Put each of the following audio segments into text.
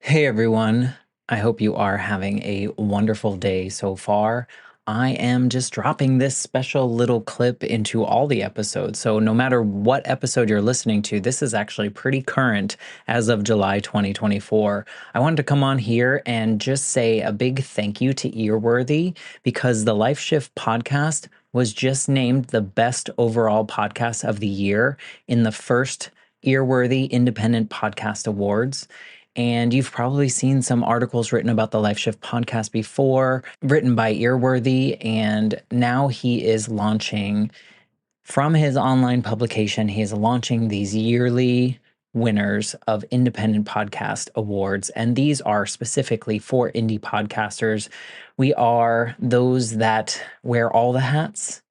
Hey everyone, I hope you are having a wonderful day so far. I am just dropping this special little clip into all the episodes. So, no matter what episode you're listening to, this is actually pretty current as of July 2024. I wanted to come on here and just say a big thank you to Earworthy because the Life Shift podcast was just named the best overall podcast of the year in the first Earworthy Independent Podcast Awards. And you've probably seen some articles written about the Life Shift podcast before, written by Earworthy. And now he is launching from his online publication, he is launching these yearly winners of independent podcast awards. And these are specifically for indie podcasters. We are those that wear all the hats.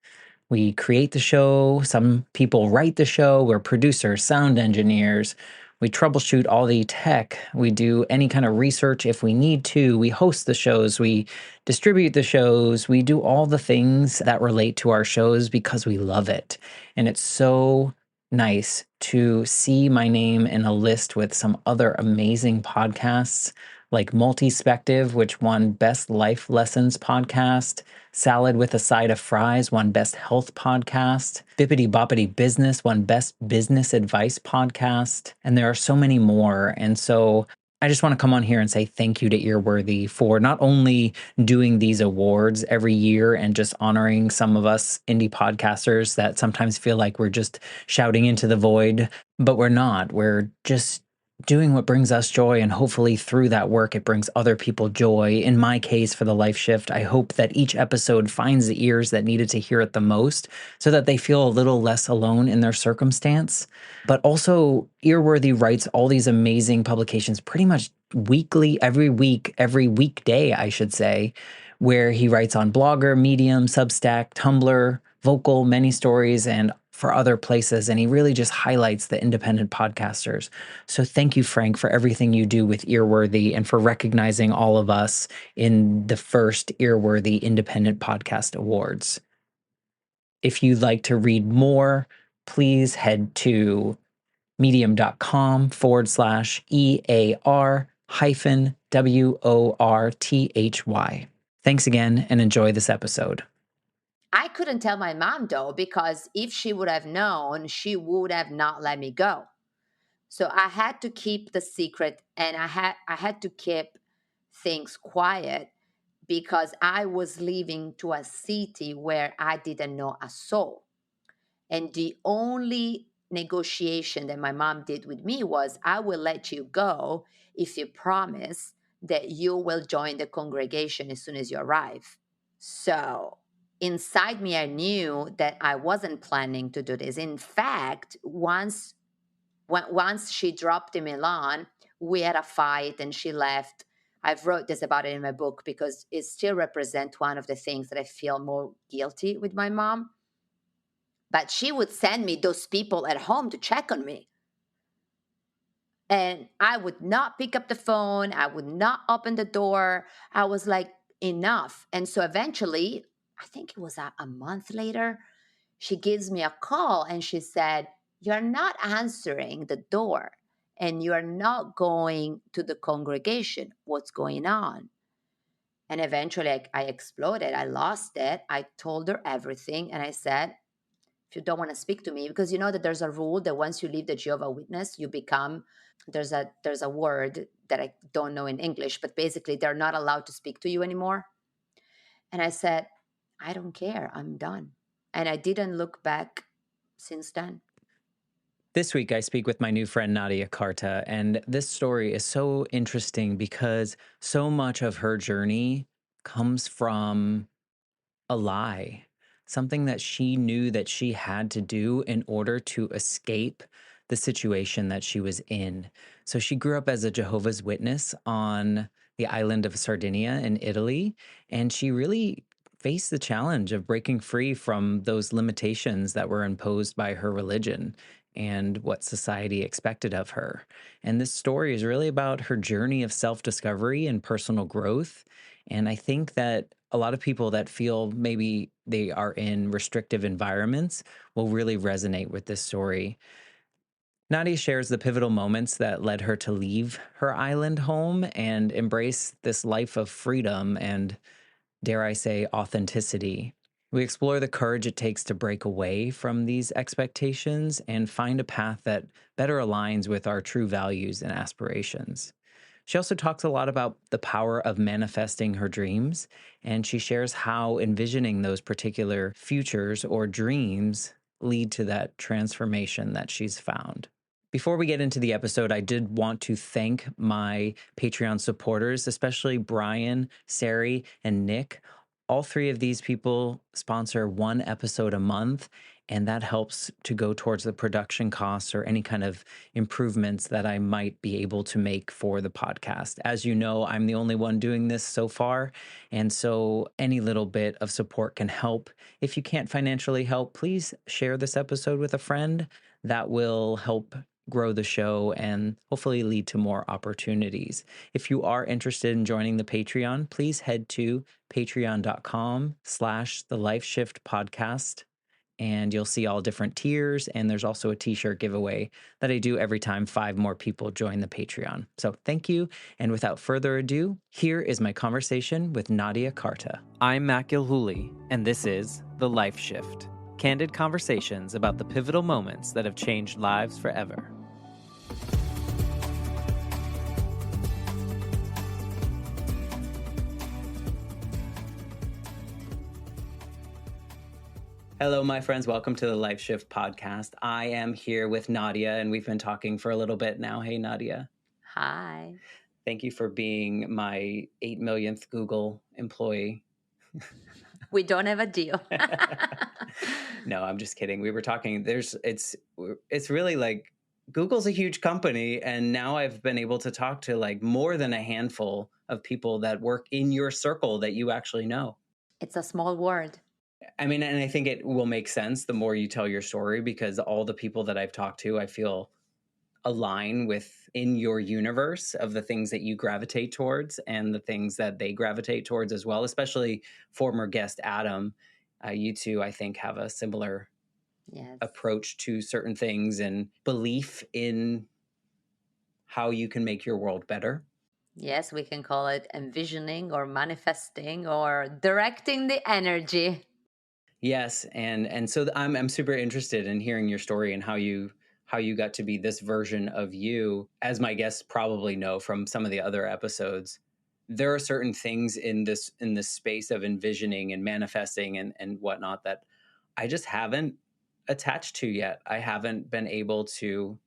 We create the show. Some people write the show. We're producers, sound engineers. We troubleshoot all the tech. We do any kind of research if we need to. We host the shows. We distribute the shows. We do all the things that relate to our shows because we love it. And it's so nice to see my name in a list with some other amazing podcasts like Multispective, which won Best Life Lessons Podcast. Salad with a Side of Fries won Best Health Podcast. Bippity Boppity Business won Best Business Advice Podcast. And there are so many more. And so I just want to come on here and say thank you to Earworthy for not only doing these awards every year and just honoring some of us indie podcasters that sometimes feel like we're just shouting into the void, but we're not. We're just doing what brings us joy, and hopefully through that work it brings other people joy. In my case, for the Life Shift, I hope that each episode finds the ears that needed to hear it the most so that they feel a little less alone in their circumstance. But also, Earworthy writes all these amazing publications pretty much weekly, every week, every weekday, I should say, where he writes on Blogger, Medium, Substack, Tumblr, Vocal, Many Stories, and for other places. And he really just highlights the independent podcasters. So thank you, Frank, for everything you do with Earworthy and for recognizing all of us in the first Earworthy Independent Podcast Awards. If you'd like to read more, please head to medium.com/EAR hyphen WORTHY. Thanks again and enjoy this episode. I couldn't tell my mom though, because if she would have known, she would have not let me go. So I had to keep the secret, and I had to keep things quiet because I was leaving to a city where I didn't know a soul. And the only negotiation that my mom did with me was, I will let you go if you promise that you will join the congregation as soon as you arrive. So inside me, I knew that I wasn't planning to do this. In fact, once she dropped in Milan, we had a fight and she left. I've wrote this about it in my book because it still represents one of the things that I feel more guilty with my mom. But she would send me those people at home to check on me. And I would not pick up the phone. I would not open the door. I was like, enough. And so eventually, I think it was a month later, she gives me a call and she said, "You're not answering the door and you're not going to the congregation. What's going on?" And eventually I exploded. I lost it. I told her everything. And I said, "If you don't want to speak to me," because you know that there's a rule that once you leave the Jehovah Witness, you become, there's a word that I don't know in English, but basically they're not allowed to speak to you anymore. And I said, "I don't care. I'm done." And I didn't look back since then. This week, I speak with my new friend Nadia Carta, and this story is so interesting because so much of her journey comes from a lie, something that she knew that she had to do in order to escape the situation that she was in. So she grew up as a Jehovah's Witness on the island of Sardinia in Italy, and she really faced the challenge of breaking free from those limitations that were imposed by her religion and what society expected of her. And this story is really about her journey of self discovery and personal growth. And I think that a lot of people that feel maybe they are in restrictive environments will really resonate with this story. Nadia shares the pivotal moments that led her to leave her island home and embrace this life of freedom and, dare I say, authenticity. We explore the courage it takes to break away from these expectations and find a path that better aligns with our true values and aspirations. She also talks a lot about the power of manifesting her dreams, and she shares how envisioning those particular futures or dreams lead to that transformation that she's found. Before we get into the episode, I did want to thank my Patreon supporters, especially Brian, Sari, and Nick. All three of these people sponsor one episode a month, and that helps to go towards the production costs or any kind of improvements that I might be able to make for the podcast. As you know, I'm the only one doing this so far, and so any little bit of support can help. If you can't financially help, please share this episode with a friend. That will help grow the show and hopefully lead to more opportunities. If you are interested in joining the Patreon, please head to patreon.com/the Life Shift podcast, and you'll see all different tiers. And there's also a t-shirt giveaway that I do every time 5 more people join the Patreon. So thank you. And without further ado, here is my conversation with Nadia Carta. I'm Matt Gilhooly, and this is The Life Shift. Candid conversations about the pivotal moments that have changed lives forever. Hello, my friends. Welcome to the Life Shift podcast. I am here with Nadia, and we've been talking for a little bit now. Hey, Nadia. Hi. Thank you for being my 8 millionth Google employee. We don't have a deal. No, I'm just kidding. We were talking. It's really like Google's a huge company, and now I've been able to talk to like more than a handful of people that work in your circle that you actually know. It's a small word. I mean, and I think it will make sense the more you tell your story, because all the people that I've talked to, I feel align with in your universe of the things that you gravitate towards and the things that they gravitate towards as well, especially former guest Adam. You two, I think, have a similar Yes. approach to certain things and belief in how you can make your world better. Yes, we can call it envisioning or manifesting or directing the energy. Yes, and so I'm super interested in hearing your story and how you got to be this version of you. As my guests probably know from some of the other episodes, there are certain things in this space of envisioning and manifesting and whatnot that I just haven't attached to yet. I haven't been able to.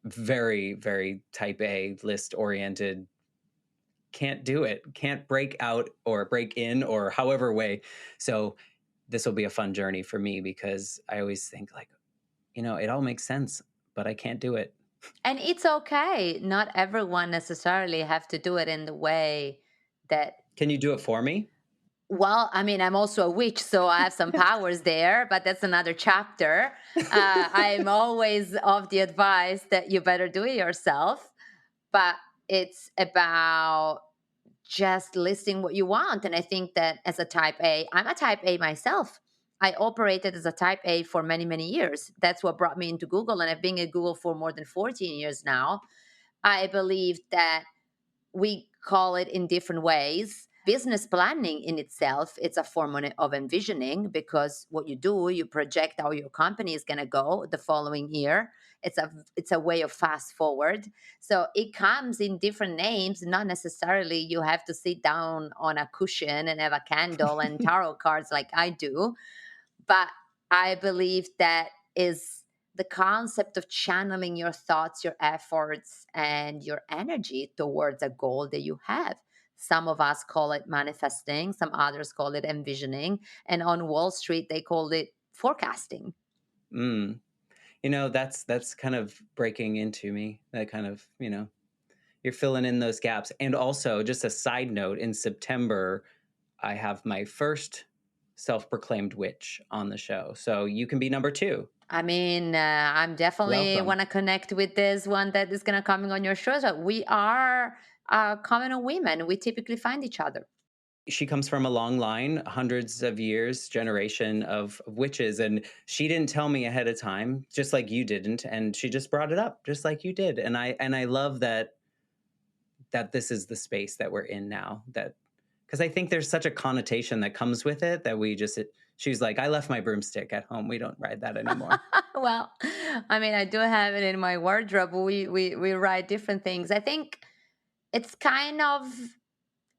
Very, very type A, list oriented, can't do it, can't break out or break in or however way. So this will be a fun journey for me because I always think like, it all makes sense, but I can't do it. And it's okay. Not everyone necessarily have to do it in the way that. Can you do it for me? Well, I mean, I'm also a witch, so I have some powers there, but that's another chapter. I'm always of the advice that you better do it yourself, but it's about just listing what you want. And I think that as a type A, I'm a type A myself. I operated as a type A for many, many years. That's what brought me into Google. And I've been at Google for more than 14 years now. I believe that we call it in different ways. Business planning in itself, it's a form of envisioning, because what you do, you project how your company is going to go the following year. It's a way of fast forward. So it comes in different names. Not necessarily you have to sit down on a cushion and have a candle and tarot cards like I do, but I believe that is the concept of channeling your thoughts, your efforts, and your energy towards a goal that you have. Some of us call it manifesting, some others call it envisioning, and on Wall Street, they call it forecasting. Mm. That's kind of breaking into me. That kind of, you're filling in those gaps. And also, just a side note, in September, I have my first self-proclaimed witch on the show. So you can be number 2. I mean, I'm definitely Welcome. want to connect with this one that is going to coming on your show. So we are common women. We typically find each other. she comes from a long line, hundreds of years, generation of witches, and she didn't tell me ahead of time, just like you didn't, and she just brought it up, just like you did, and I love that this is the space that we're in now. That because I think there's such a connotation that comes with it that she's like, I left my broomstick at home. We don't ride that anymore. Well, I mean, I do have it in my wardrobe. We write different things. I think it's kind of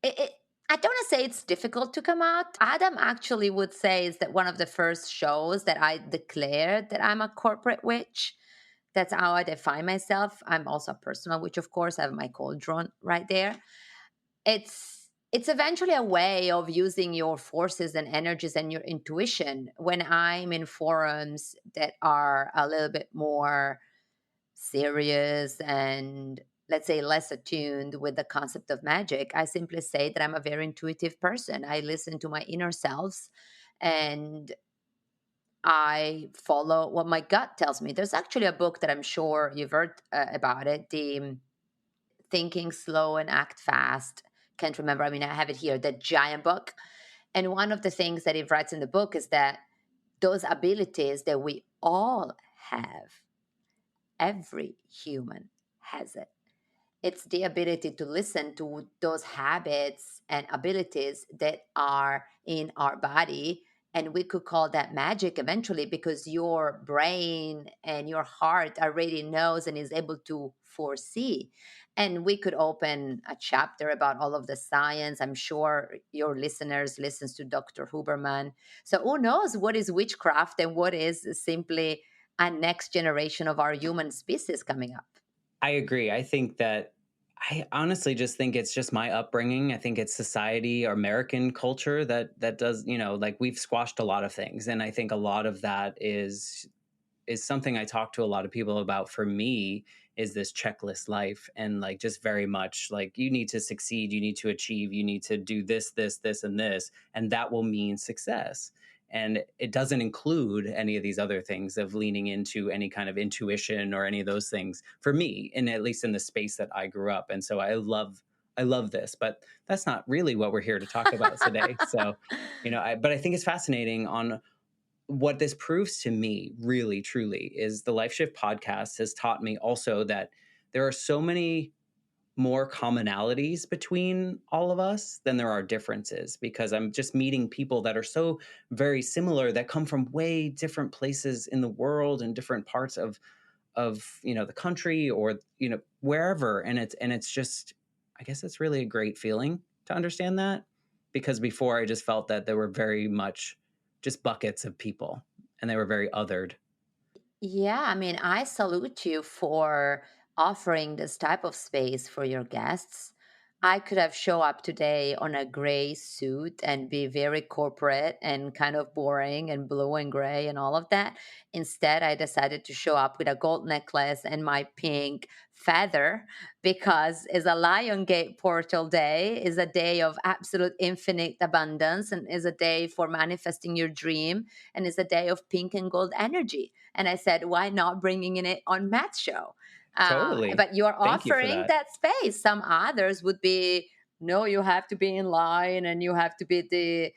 it I don't want to say it's difficult to come out. Adam actually would say is that one of the first shows that I declared that I'm a corporate witch. That's how I define myself. I'm also a personal witch, of course. I have my cauldron right there. It's eventually a way of using your forces and energies and your intuition when I'm in forums that are a little bit more serious and, let's say, less attuned with the concept of magic. I simply say that I'm a very intuitive person. I listen to my inner selves and I follow what my gut tells me. There's actually a book that I'm sure you've heard about it, the Thinking Slow and Act Fast. Can't remember. I mean, I have it here, the giant book. And one of the things that he writes in the book is that those abilities that we all have, every human has it. It's the ability to listen to those habits and abilities that are in our body. And we could call that magic eventually because your brain and your heart already knows and is able to foresee. And we could open a chapter about all of the science. I'm sure your listeners listens to Dr. Huberman. So who knows what is witchcraft and what is simply a next generation of our human species coming up. I agree. I honestly just think it's just my upbringing. I think it's society, American culture that does, like we've squashed a lot of things. And I think a lot of that is something I talk to a lot of people about. For me, is this checklist life, and like just very much like you need to succeed, you need to achieve, you need to do this, and this, and that will mean success. And it doesn't include any of these other things of leaning into any kind of intuition or any of those things for me, and at least in the space that I grew up. And so I love this, but that's not really what we're here to talk about today. So, but I think it's fascinating on what this proves to me, really, truly, is the Life Shift podcast has taught me also that there are so many more commonalities between all of us than there are differences, because I'm just meeting people that are so very similar that come from way different places in the world and different parts of the country, or wherever. And it's just, I guess it's really a great feeling to understand that, because before I just felt that there were very much just buckets of people and they were very othered. Yeah, I mean, I salute you for offering this type of space for your guests. I could have show up today on a gray suit and be very corporate and kind of boring and blue and gray and all of that. Instead, I decided to show up with a gold necklace and my pink feather because it's a Lion Gate portal day, is a day of absolute infinite abundance, and is a day for manifesting your dream, and is a day of pink and gold energy. And I said, why not bringing in it on Matt's show? Totally. But you're Thank you for offering that. that space. Some others would be, no, you have to be in line and you have to be the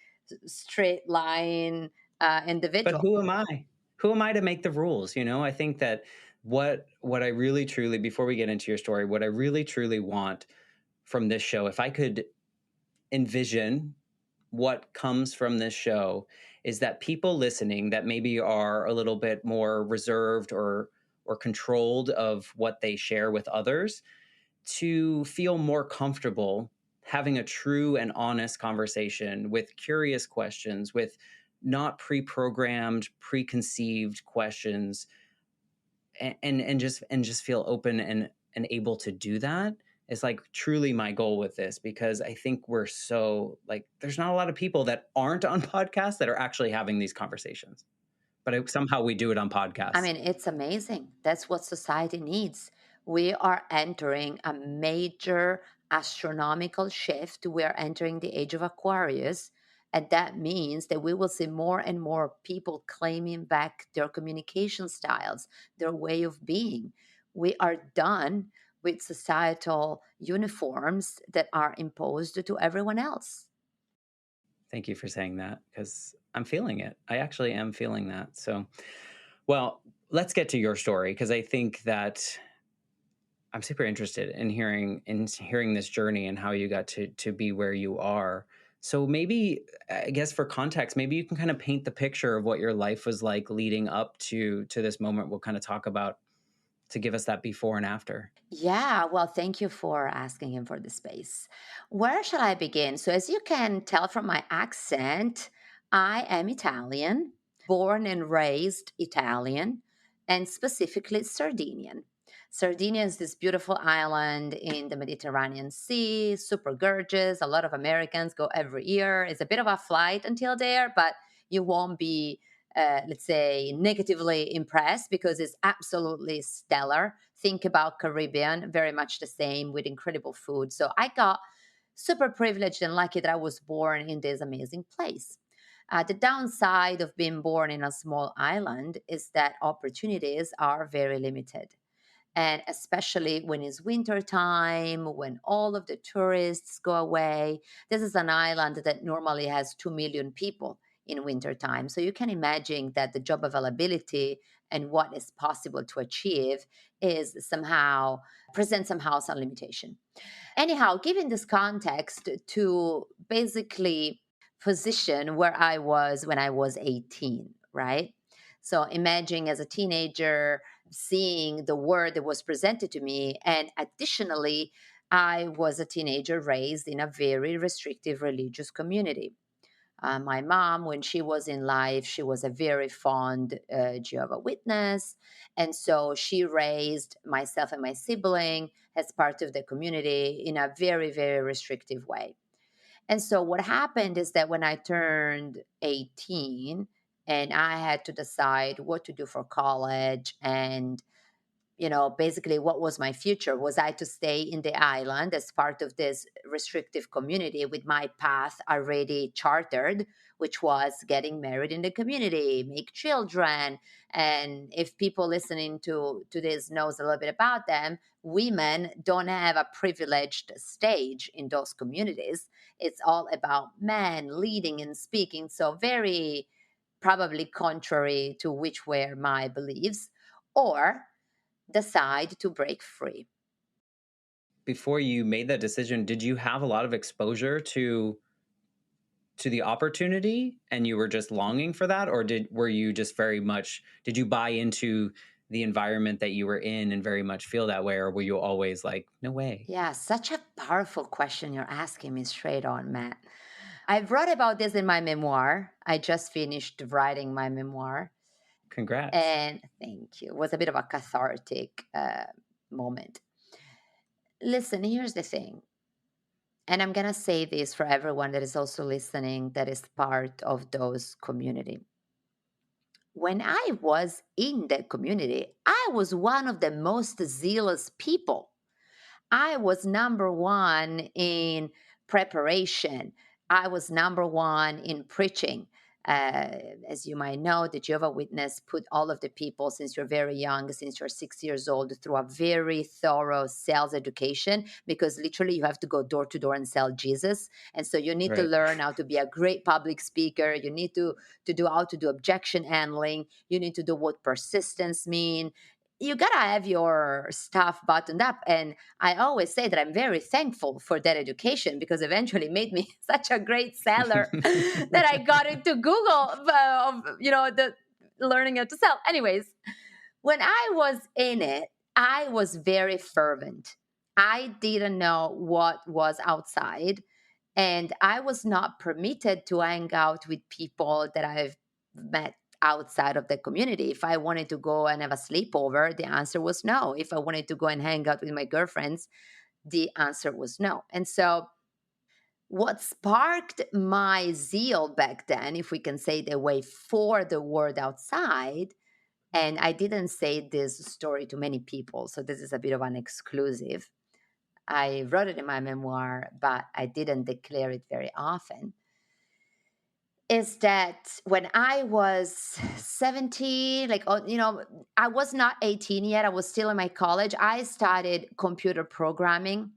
straight line But individual. who am I? Who am I to make the rules? I think that what I really truly, before we get into your story, what I really truly want from this show, if I could envision what comes from this show, is that people listening that maybe are a little bit more reserved or controlled of what they share with others, to feel more comfortable having a true and honest conversation with curious questions, with not pre-programmed, preconceived questions, and just feel open and able to do that is like truly my goal with this, because I think we're so like there's not a lot of people that aren't on podcasts that are actually having these conversations, but somehow we do it on I podcasts. mean, it's amazing. That's what society needs. We are entering a major astronomical shift. We are entering the age of Aquarius. And that means that we will see more and more people claiming back their communication styles, their way of being. We are done with societal uniforms that are imposed to everyone else. Thank you for saying that because I'm feeling it. I actually am feeling that. So, well, let's get to your story because I think that I'm super interested in hearing this journey and how you got to be where you are. So maybe I guess for context, maybe you can kind of paint the picture of what your life was like leading up to this moment we'll kind of talk about to give us that before and after. Yeah, well, thank you for asking him for the space. Where shall I begin? So, as you can tell from my accent, I am Italian, born and raised Italian, and specifically Sardinian. Sardinia is this beautiful island in the Mediterranean Sea, super gorgeous. A lot of Americans go every year. It's a bit of a flight until there, but you won't be let's say, negatively impressed because it's absolutely stellar. Think about Caribbean, very much the same with incredible food. So I got super privileged and lucky that I was born in this amazing place. The downside of being born in a small island is that opportunities are very limited, and especially when it's winter time, when all of the tourists go away. This is an island that normally has 2 million people in winter time, so you can imagine that the job availability and what is possible to achieve is somehow presents somehow some limitation. Anyhow, given this context to basically position where I was when I was 18, right? So imagine as a teenager seeing the word that was presented to me. And additionally, I was a teenager raised in a very restrictive religious community. My mom, when she was in life, she was a very fond Jehovah Witness, and so she raised myself and my sibling as part of the community in a very, very restrictive way. And so what happened is that when I turned 18 and I had to decide what to do for college and basically what was my future? Was I to stay in the island as part of this restrictive community with my path already chartered, which was getting married in the community, make children? And if people listening to this knows a little bit about them, women don't have a privileged stage in those communities. It's all about men leading and speaking. So very probably contrary to which were my beliefs. Or decide to break free. Before you made that decision, did you have a lot of exposure to the opportunity and you were just longing for that, or were you just very much did you buy into the environment that you were in and very much feel that way, or were you always like no way? Yeah, such a powerful question you're asking me straight on, Matt. I wrote about this in my memoir. I just finished writing my memoir. Congrats. And thank you. It was a bit of a cathartic moment. Listen, here's the thing. And I'm going to say this for everyone that is also listening that is part of those community. When I was in the community, I was one of the most zealous people. I was number one in preparation. I was number one in preaching. As you might know, the Jehovah Witness put all of the people since you're very young, since you're 6 years old, through a very thorough sales education because literally you have to go door to door and sell Jesus. And so you need to Right. learn how to be a great public speaker. You need to do how to do objection handling. You need to do what persistence mean. You gotta have your stuff buttoned up. And I always say that I'm very thankful for that education because eventually made me such a great seller that I got into Google of the learning how to sell. Anyways, when I was in it, I was very fervent. I didn't know what was outside, and I was not permitted to hang out with people that I've met outside of the community. If I wanted to go and have a sleepover, the answer was no. If I wanted to go and hang out with my girlfriends, the answer was no. And so, what sparked my zeal back then, if we can say the way, for the world outside, and I didn't say this story to many people, so this is a bit of an exclusive. I wrote it in my memoir, but I didn't declare it very often. Is that when I was 17, like, I was not 18 yet, I was still in my college. I started computer programming,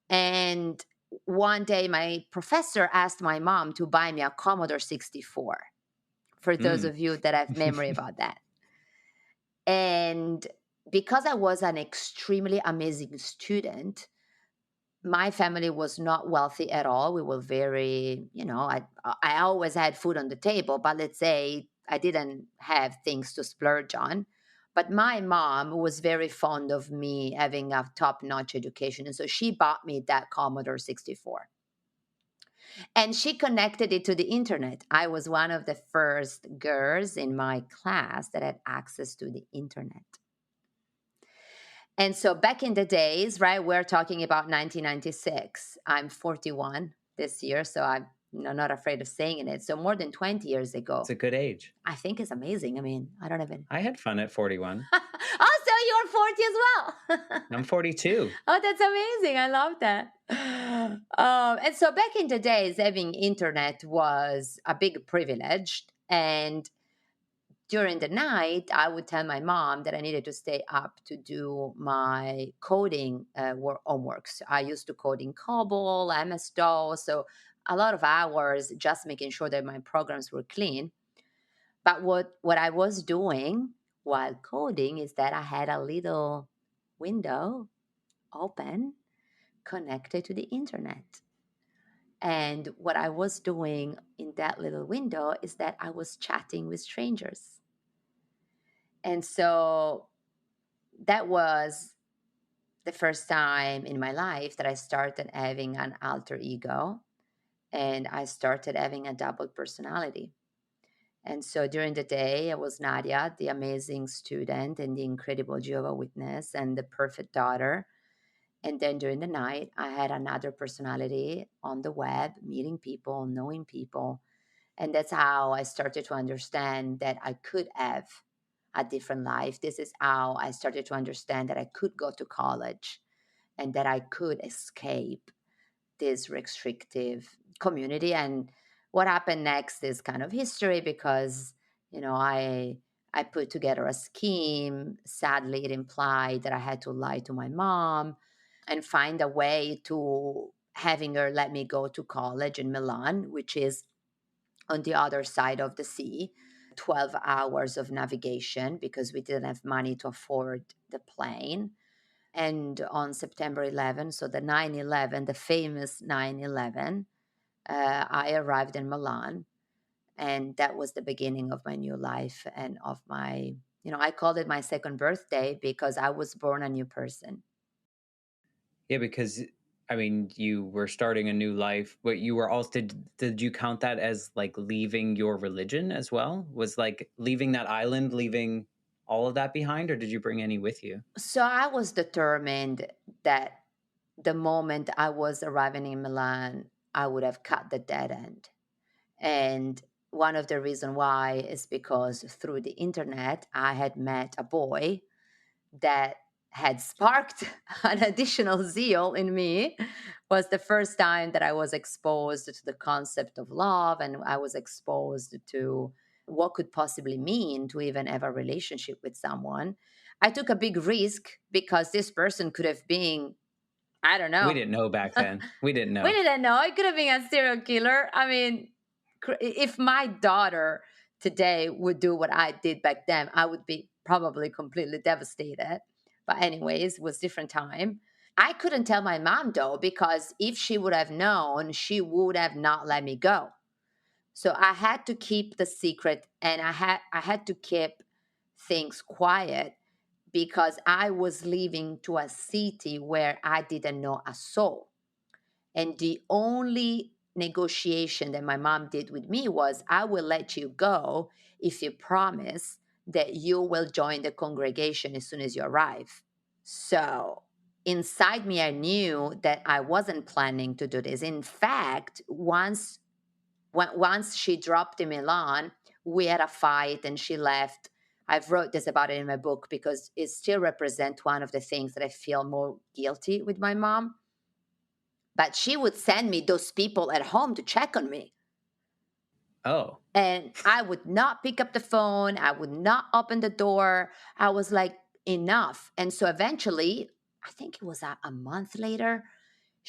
and one day my professor asked my mom to buy me a Commodore 64, for those Mm. of you that have memory about that. And because I was an extremely amazing student, my family was not wealthy at all. We were very, I always had food on the table, but let's say I didn't have things to splurge on. But my mom was very fond of me having a top-notch education, and so she bought me that Commodore 64. And she connected it to the internet. I was one of the first girls in my class that had access to the internet. And so back in the days, right, we're talking about 1996. I'm 41 this year, so I'm not afraid of saying it. So more than 20 years It's ago, a good age. I think it's amazing. I mean, I don't even. I had fun at 41. Oh, so you're 40 as well. I'm 42. Oh, that's amazing. I love that. And so back in the days, having internet was a big privilege. And during the night, I would tell my mom that I needed to stay up to do my coding homeworks. I used to code in COBOL, MS-DOS, so a lot of hours just making sure that my programs were clean. But what I was doing while coding is that I had a little window open connected to the internet. And what I was doing in that little window is that I was chatting with strangers. And so that was the first time in my life that I started having an alter ego and I started having a double personality. And so during the day, I was Nadia, the amazing student and the incredible Jehovah Witness and the perfect daughter. And then during the night, I had another personality on the web, meeting people, knowing people. And that's how I started to understand that I could have a different life. This is how I started to understand that I could go to college and that I could escape this restrictive community. And what happened next is kind of history because, I put together a scheme. Sadly, it implied that I had to lie to my mom and find a way to having her let me go to college in Milan, which is on the other side of the sea, 12 hours of navigation because we didn't have money to afford the plane. And on September 11, so the 9/11, the famous 9/11, I arrived in Milan. And that was the beginning of my new life and of my, I called it my second birthday because I was born a new person. Yeah, because I mean, you were starting a new life, but you were also did you count that as like leaving your religion as well? Was like leaving that island, leaving all of that behind, or did you bring any with you? So I was determined that the moment I was arriving in Milan, I would have cut the dead end. And one of the reason why is because through the internet, I had met a boy that had sparked an additional zeal in me. Was the first time that I was exposed to the concept of love and I was exposed to what could possibly mean to even have a relationship with someone. I took a big risk because this person could have been, I don't We know. didn't know back then. We didn't We know. didn't know. It could have been a serial killer. I mean, if my daughter today would do what I did back then, I would be probably completely devastated. But anyways, it was different time. I couldn't tell my mom though, because if she would have known, she would have not let me go. So I had to keep the secret and I had to keep things quiet because I was leaving to a city where I didn't know a soul. And the only negotiation that my mom did with me was, I will let you go if you promise that you will join the congregation as soon as you arrive. So inside me, I knew that I wasn't planning to do this. In fact, once she dropped in Milan, we had a fight and she left. I've wrote this about it in my book because it still represents one of the things that I feel more guilty with my mom, but she would send me those people at home to check on me. Oh, And I would not pick up the phone. I would not open the door. I was like, enough. And so eventually, I think it was a month later,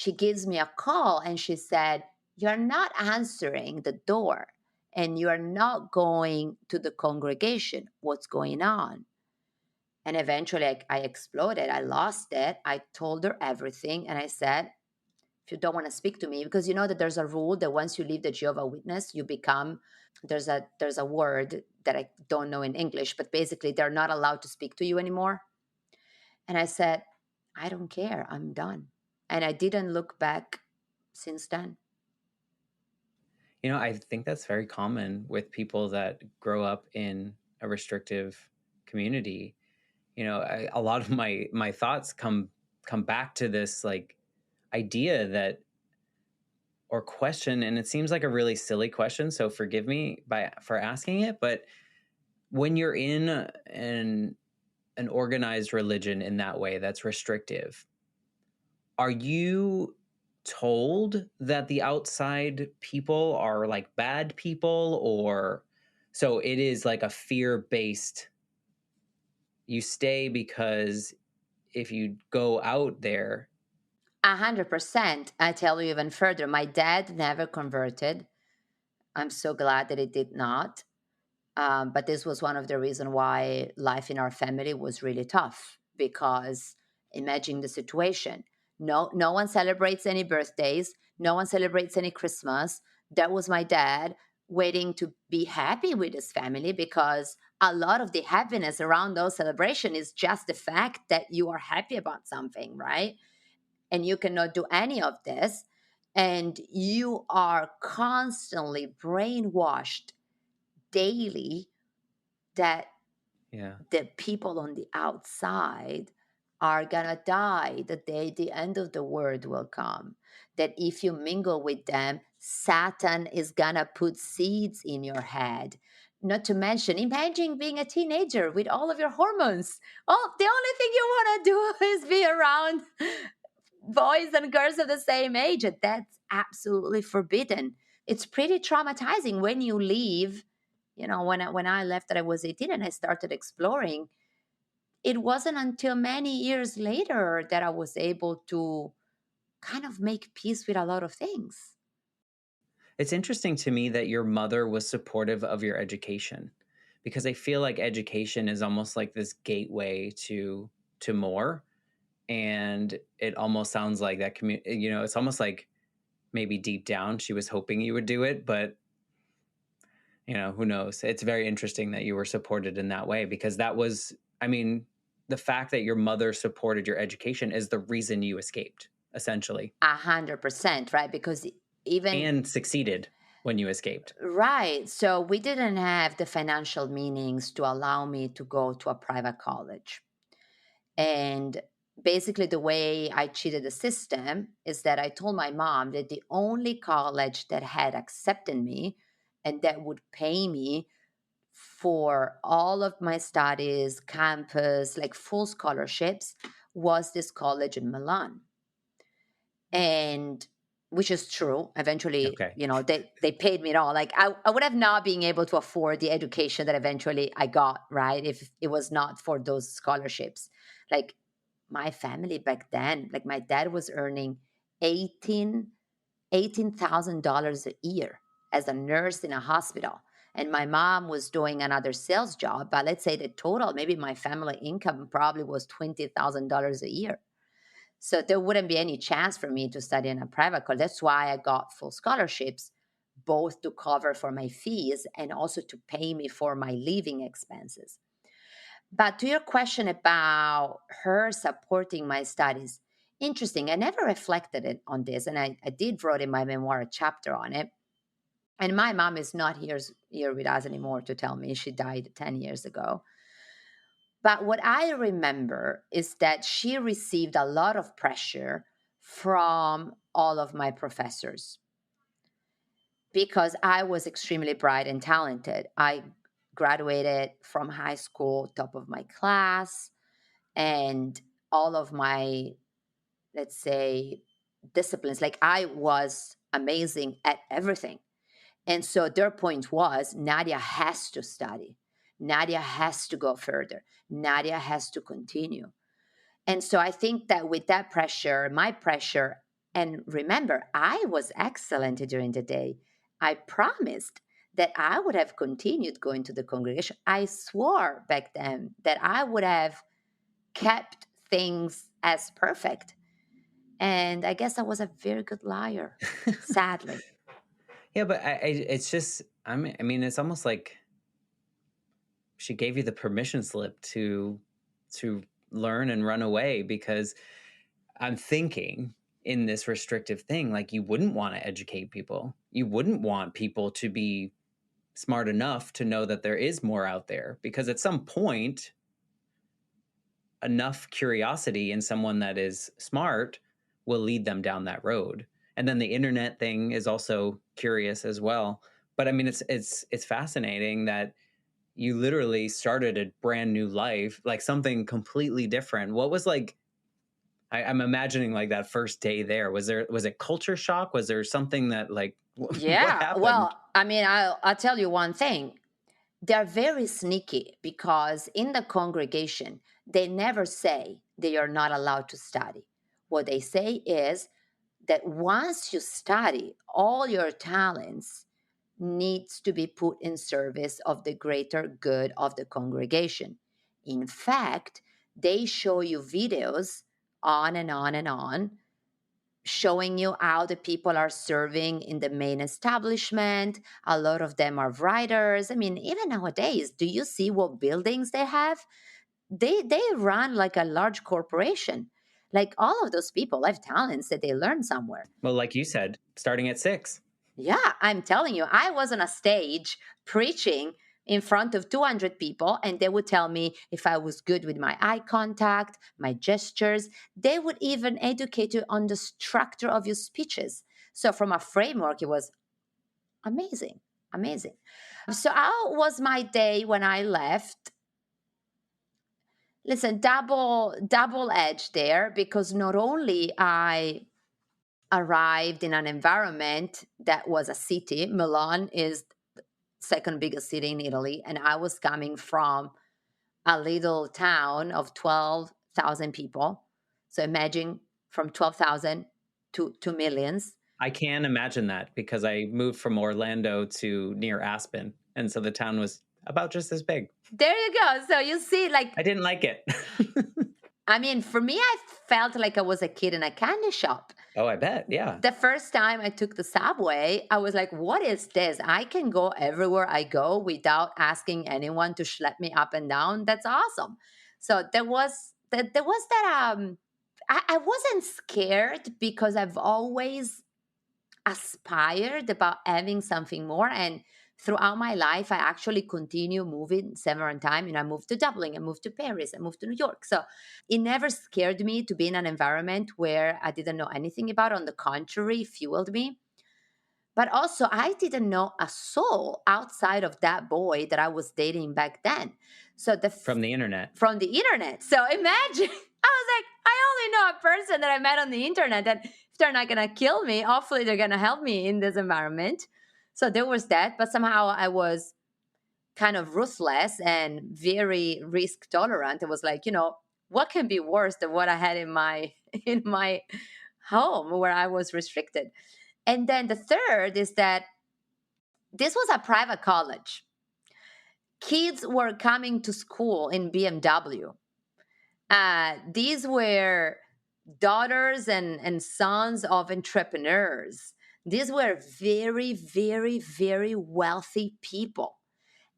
She gives me a call and she said, "You're not answering the door and you're not going to the congregation. What's going on?" And eventually I exploded. I lost it. I told her everything. And I said, "If you don't want to speak to me," because you know that there's a rule that once you leave the Jehovah Witness, you become, there's a word that I don't know in English, but basically they're not allowed to speak to you anymore. And I said, "I don't care. I'm done." And I didn't look back since then. I think that's very common with people that grow up in a restrictive community. A lot of my thoughts come back to this like idea that or question, and it seems like a really silly question, so forgive me for asking it, but when you're in an organized religion in that way that's restrictive, are you told that the outside people are like bad people, or so it is like a fear-based, you stay because if you go out there. 100%. I tell you even further. My dad never converted. I'm so glad that he did not. But this was one of the reasons why life in our family was really tough, because imagine the situation. No one celebrates any birthdays. No one celebrates any Christmas. That was my dad waiting to be happy with his family, because a lot of the happiness around those celebration is just the fact that you are happy about something, right? And you cannot do any of this. And you are constantly brainwashed daily that Yeah. the people on the outside are gonna die the day the end of the world will come. That if you mingle with them, Satan is gonna put seeds in your head. Not to mention, imagine being a teenager with all of your hormones. Oh, the only thing you wanna do is be around boys and girls of the same age. That's absolutely forbidden. It's pretty traumatizing when you leave. When I left, that I was 18 and I started exploring. It wasn't until many years later that I was able to kind of make peace with a lot of things. It's interesting to me that your mother was supportive of your education, because I feel like education is almost like this gateway to more, and it almost sounds like that it's almost like maybe deep down she was hoping you would do it, but who knows. It's very interesting that you were supported in that way, because that was, I mean, the fact that your mother supported your education is the reason you escaped, essentially, 100%, right? Because even and succeeded when you escaped. right, so we didn't have the financial meanings to allow me to go to a private college. And basically, the way I cheated the system is that I told my mom that the only college that had accepted me and that would pay me for all of my studies, campus, like full scholarships, was this college in Milan. And which is true. Eventually, Okay. they paid me it all. Like I would have not been able to afford the education that eventually I got, right? If it was not for those scholarships. Like my family back then, like my dad was earning $18,000 a year as a nurse in a hospital. And my mom was doing another sales job. But let's say the total, maybe my family income probably was $20,000 a year. So there wouldn't be any chance for me to study in a private college. That's why I got full scholarships, both to cover for my fees and also to pay me for my living expenses. But to your question about her supporting my studies, interesting. I never reflected it on this, and I did wrote in my memoir a chapter on it. And my mom is not here with us anymore to tell me. She died 10 years ago. But what I remember is that she received a lot of pressure from all of my professors because I was extremely bright and talented. I graduated from high school, top of my class, and all of my, let's say, disciplines. Like I was amazing at everything. And so their point was Nadia has to study. Nadia has to go further. Nadia has to continue. And so I think that with that pressure, my pressure, And remember, I was excellent during the day. I promised that I would have continued going to the congregation. I swore back then that I would have kept things as perfect. And I guess I was a very good liar, sadly. Yeah, but it's just, I mean, it's almost like she gave you the permission slip to learn and run away, because I'm thinking in this restrictive thing, like, you wouldn't want to educate people. You wouldn't want people to be smart enough to know that there is more out there, because at some point, enough curiosity in someone that is smart will lead them down that road. And then the internet thing is also curious as well. But I mean, it's fascinating that you literally started a brand new life, like something completely different. What was like? I'm imagining like that first day there. Was it culture shock? Was there something that like what Yeah. happened? Well, I mean, I'll tell you one thing. They're very sneaky because in the congregation, they never say they are not allowed to study. What they say is that once you study, all your talents needs to be put in service of the greater good of the congregation. In fact, they show you videos on and on and on, showing you how the people are serving in the main establishment. A lot of them are writers. I mean, even nowadays, do you see what buildings they have? They run like a large corporation. Like all of those people have talents that they learn somewhere. Well, like you said, starting at 6. Yeah, I'm telling you, I was on a stage preaching in front of 200 people, and they would tell me if I was good with my eye contact, my gestures. They would even educate you on the structure of your speeches. So, from a framework, it was amazing. Amazing. So, how was my day when I left? Listen, double edge there, because not only I arrived in an environment that was a city. Milan is second biggest city in Italy, and I was coming from a little town of 12,000 people. So imagine from 12,000 to millions. I can imagine that because I moved from Orlando to near Aspen, and so the town was about just as big. There you go. So you see, like, I didn't like it. I mean, for me, I felt like I was a kid in a candy shop. Oh, I bet. Yeah. The first time I took the subway, I was like, what is this? I can go everywhere I go without asking anyone to schlep me up and down. That's awesome. So there was that I wasn't scared because I've always aspired about having something more. And throughout my life, I actually continue moving several times. I moved to Dublin, I moved to Paris, I moved to New York. So it never scared me to be in an environment where I didn't know anything about. On the contrary, fueled me. But also, I didn't know a soul outside of that boy that I was dating back then. So From the internet. from the internet. So imagine, I was like, I only know a person that I met on the internet, and if they're not going to kill me, hopefully they're going to help me in this environment. So there was that. But somehow I was kind of ruthless and very risk tolerant. It was like, what can be worse than what I had in my in my home where I was restricted. And then the third is that this was a private college. Kids were coming to school in BMW. These were daughters and sons of entrepreneurs. These were very, very, very wealthy people.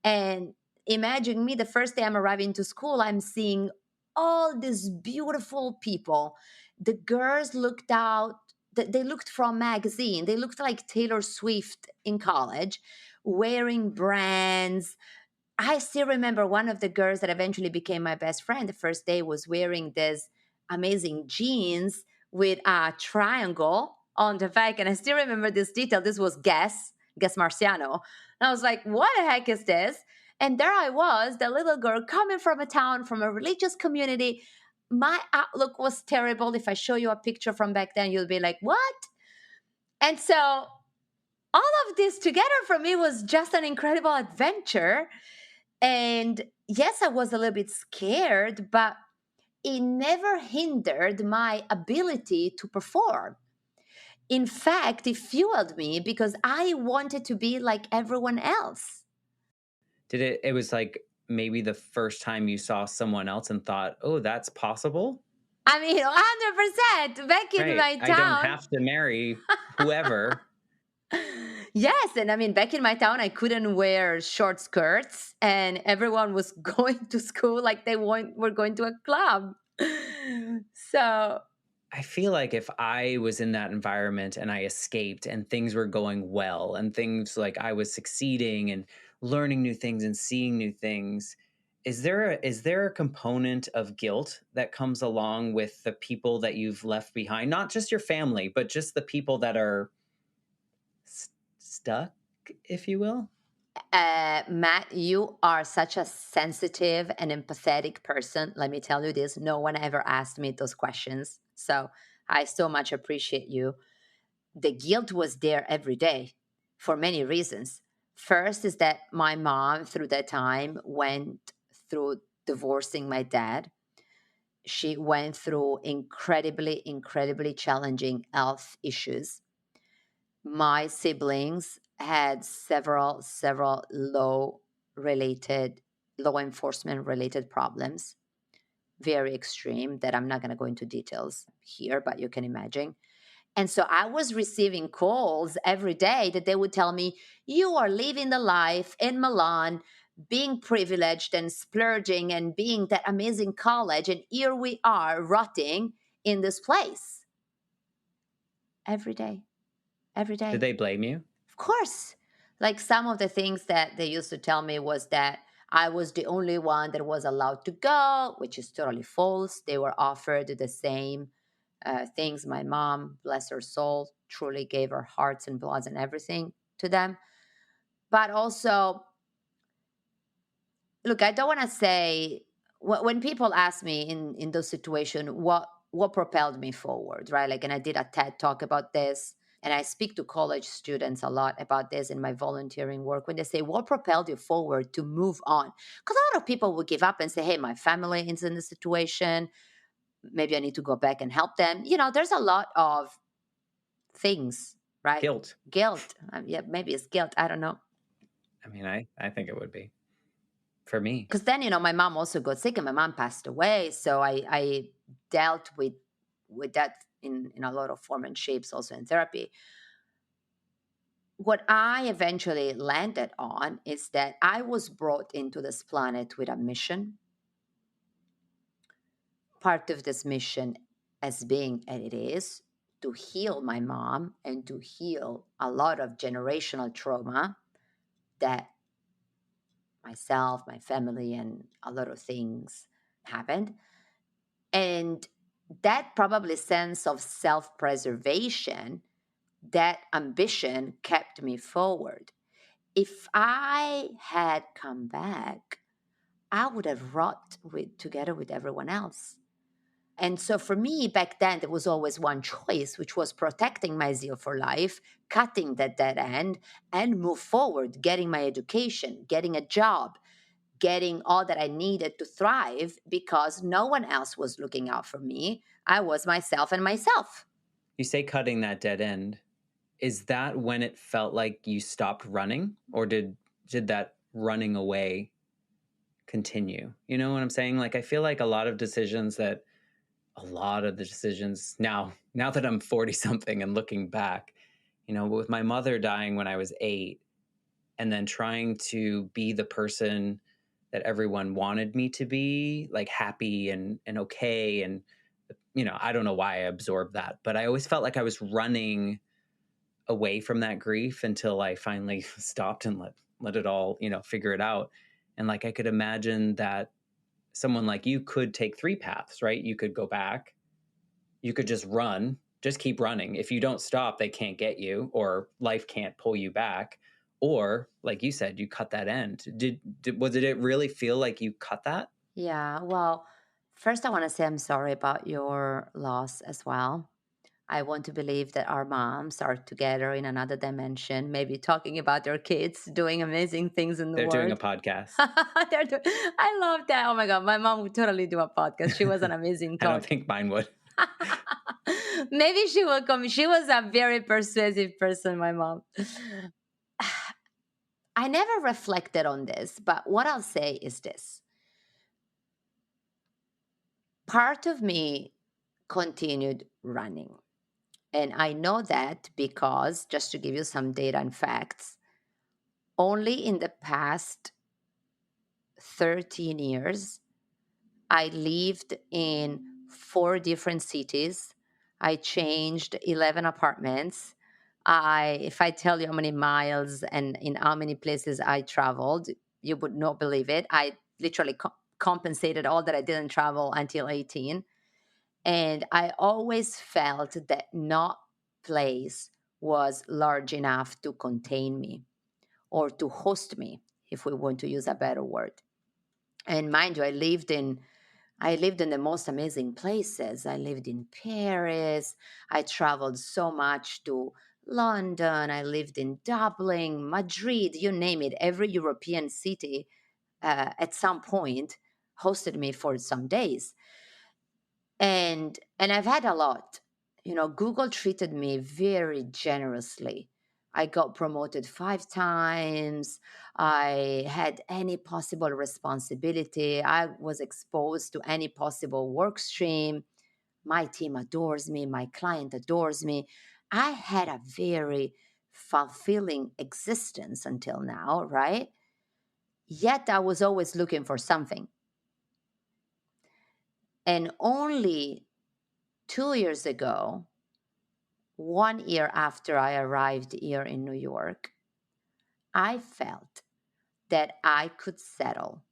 And imagine me, the first day I'm arriving to school, I'm seeing all these beautiful people. The girls looked out, they looked from magazine. They looked like Taylor Swift in college, wearing brands. I still remember one of the girls that eventually became my best friend. The first day was wearing this amazing jeans with a triangle on the back. And I still remember this detail. This was Guess Marciano. And I was like, what the heck is this? And there I was, the little girl coming from a town, from a religious community. My outlook was terrible. If I show you a picture from back then, you'll be like, what? And so all of this together for me was just an incredible adventure. And yes, I was a little bit scared, but it never hindered my ability to perform. In fact, it fueled me because I wanted to be like everyone else. It was like maybe the first time you saw someone else and thought, "Oh, that's possible?" I mean, 100% back in Right. my I don't town. have to marry whoever. Yes, and I mean, back in my town, I couldn't wear short skirts, and everyone was going to school like were going to a club. So, I feel like if I was in that environment and I escaped and things were going well and things like I was succeeding and learning new things and seeing new things, is there a component of guilt that comes along with the people that you've left behind? Not just your family, but just the people that are stuck, if you will? Matt, you are such a sensitive and empathetic person. Let me tell you this, no one ever asked me those questions. So, I so much appreciate you. The guilt was there every day for many reasons. First is that my mom, through that time, went through divorcing my dad. She went through incredibly, incredibly challenging health issues. My siblings had several law enforcement related problems, very extreme, that I'm not going to go into details here, but you can imagine. And so I was receiving calls every day that they would tell me, "You are living the life in Milan, being privileged and splurging and being that amazing college. And here we are rotting in this place." Every day, every Did day. they blame you? Of course. Like some of the things that they used to tell me was that I was the only one that was allowed to go, which is totally false. They were offered the same things. My mom, bless her soul, truly gave her hearts and bloods and everything to them. But also, look, I don't want to say when people ask me in those situations what propelled me forward, right? Like, and I did a TED talk about this, and I speak to college students a lot about this in my volunteering work when they say, "What propelled you forward to move on?" Because a lot of people would give up and say, "Hey, my family is in this situation. Maybe I need to go back and help them." There's a lot of things, right? Guilt. Guilt. Yeah, maybe it's guilt. I don't know. I mean, I think it would be for me. Because then my mom also got sick and my mom passed away, so I dealt with that in a lot of form and shapes, also in therapy. What I eventually landed on is that I was brought into this planet with a mission. Part of this mission, as being and it is, to heal my mom and to heal a lot of generational trauma that myself, my family, and a lot of things happened. And that probably sense of self-preservation, that ambition kept me forward. If I had come back, I would have wrought together with everyone else. And so for me back then, there was always one choice, which was protecting my zeal for life, cutting that dead end, and move forward, getting my education, getting a job, getting all that I needed to thrive because no one else was looking out for me. I was myself and myself. You say cutting that dead end. Is that when it felt like you stopped running, or did that running away continue? You know what I'm saying? Like I feel like a lot of the decisions now that I'm 40 something and looking back, with my mother dying when I was 8 and then trying to be the person that everyone wanted me to be, like happy and okay, and I don't know why I absorbed that, but I always felt like I was running away from that grief until I finally stopped and let it all, figure it out. And like I could imagine that someone like you could take three paths, right? You could go back, you could just run, just keep running. If you don't stop, they can't get you or life can't pull you back. Or like you said, you cut that end. Did it really feel like you cut that? Yeah, well, first I want to say I'm sorry about your loss as well. I want to believe that our moms are together in another dimension, maybe talking about their kids doing amazing things in the They're doing a world. podcast. I love that. Oh my God, my mom would totally do a podcast. She was an amazing I don't talk. think mine would. Maybe she will come. She was a very persuasive person, my mom. I never reflected on this, but what I'll say is this: part of me continued running. And I know that because, just to give you some data and facts, only in the past 13 years, I lived in four different cities. I changed 11 apartments. If I tell you how many miles and in how many places I traveled, you would not believe it. I literally compensated all that I didn't travel until 18. And I always felt that no place was large enough to contain me or to host me, if we want to use a better word. And mind you, I lived in the most amazing places. I lived in Paris. I traveled so much to London. I lived in Dublin, Madrid, you name it. Every European city at some point hosted me for some days. And I've had a lot. Google treated me very generously. I got promoted 5 times. I had any possible responsibility. I was exposed to any possible work stream. My team adores me. My client adores me. I had a very fulfilling existence until now, right? Yet I was always looking for something. And only 2 years ago, 1 year after I arrived here in New York, I felt that I could settle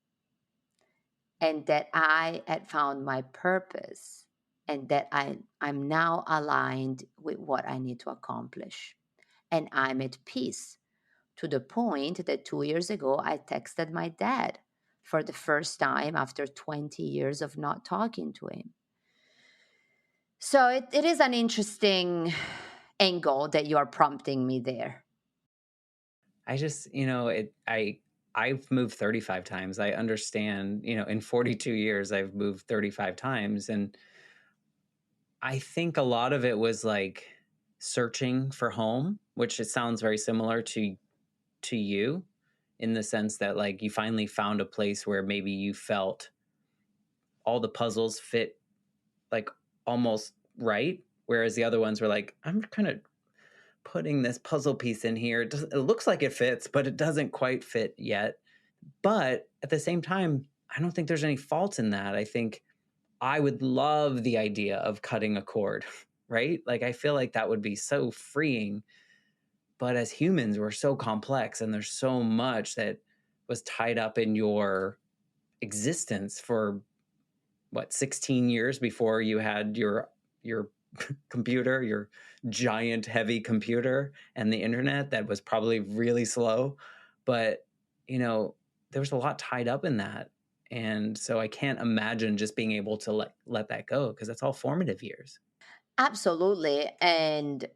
and that I had found my purpose and that I'm now aligned with what I need to accomplish. And I'm at peace to the point that 2 years ago, I texted my dad for the first time after 20 years of not talking to him. So it is an interesting angle that you are prompting me there. I just, I've moved 35 times. I understand, in 42 years I've moved 35 times, and I think a lot of it was like searching for home, which it sounds very similar to you, in the sense that like you finally found a place where maybe you felt all the puzzles fit like almost right, whereas the other ones were like, I'm kind of putting this puzzle piece in here. It looks like it fits, but it doesn't quite fit yet. But at the same time, I don't think there's any fault in that. I think I would love the idea of cutting a cord, right? Like, I feel like that would be so freeing. But as humans, we're so complex and there's so much that was tied up in your existence for what, 16 years before you had your computer, your giant heavy computer, and the internet that was probably really slow. But, you know, there was a lot tied up in that. And so I can't imagine just being able to let that go, because that's all formative years. Absolutely. And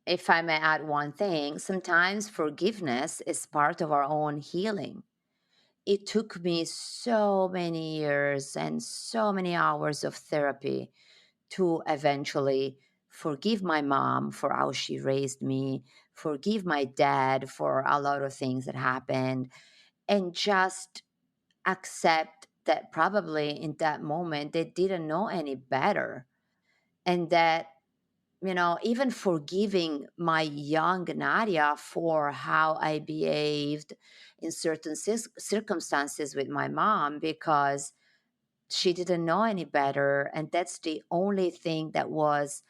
if I may add one thing, sometimes forgiveness is part of our own healing. It took me so many years and so many hours of therapy to eventually forgive my mom for how she raised me, forgive my dad for a lot of things that happened, and just accept that probably in that moment they didn't know any better. And that, even forgiving my young Nadia for how I behaved in certain circumstances with my mom, because she didn't know any better. And that's the only thing that was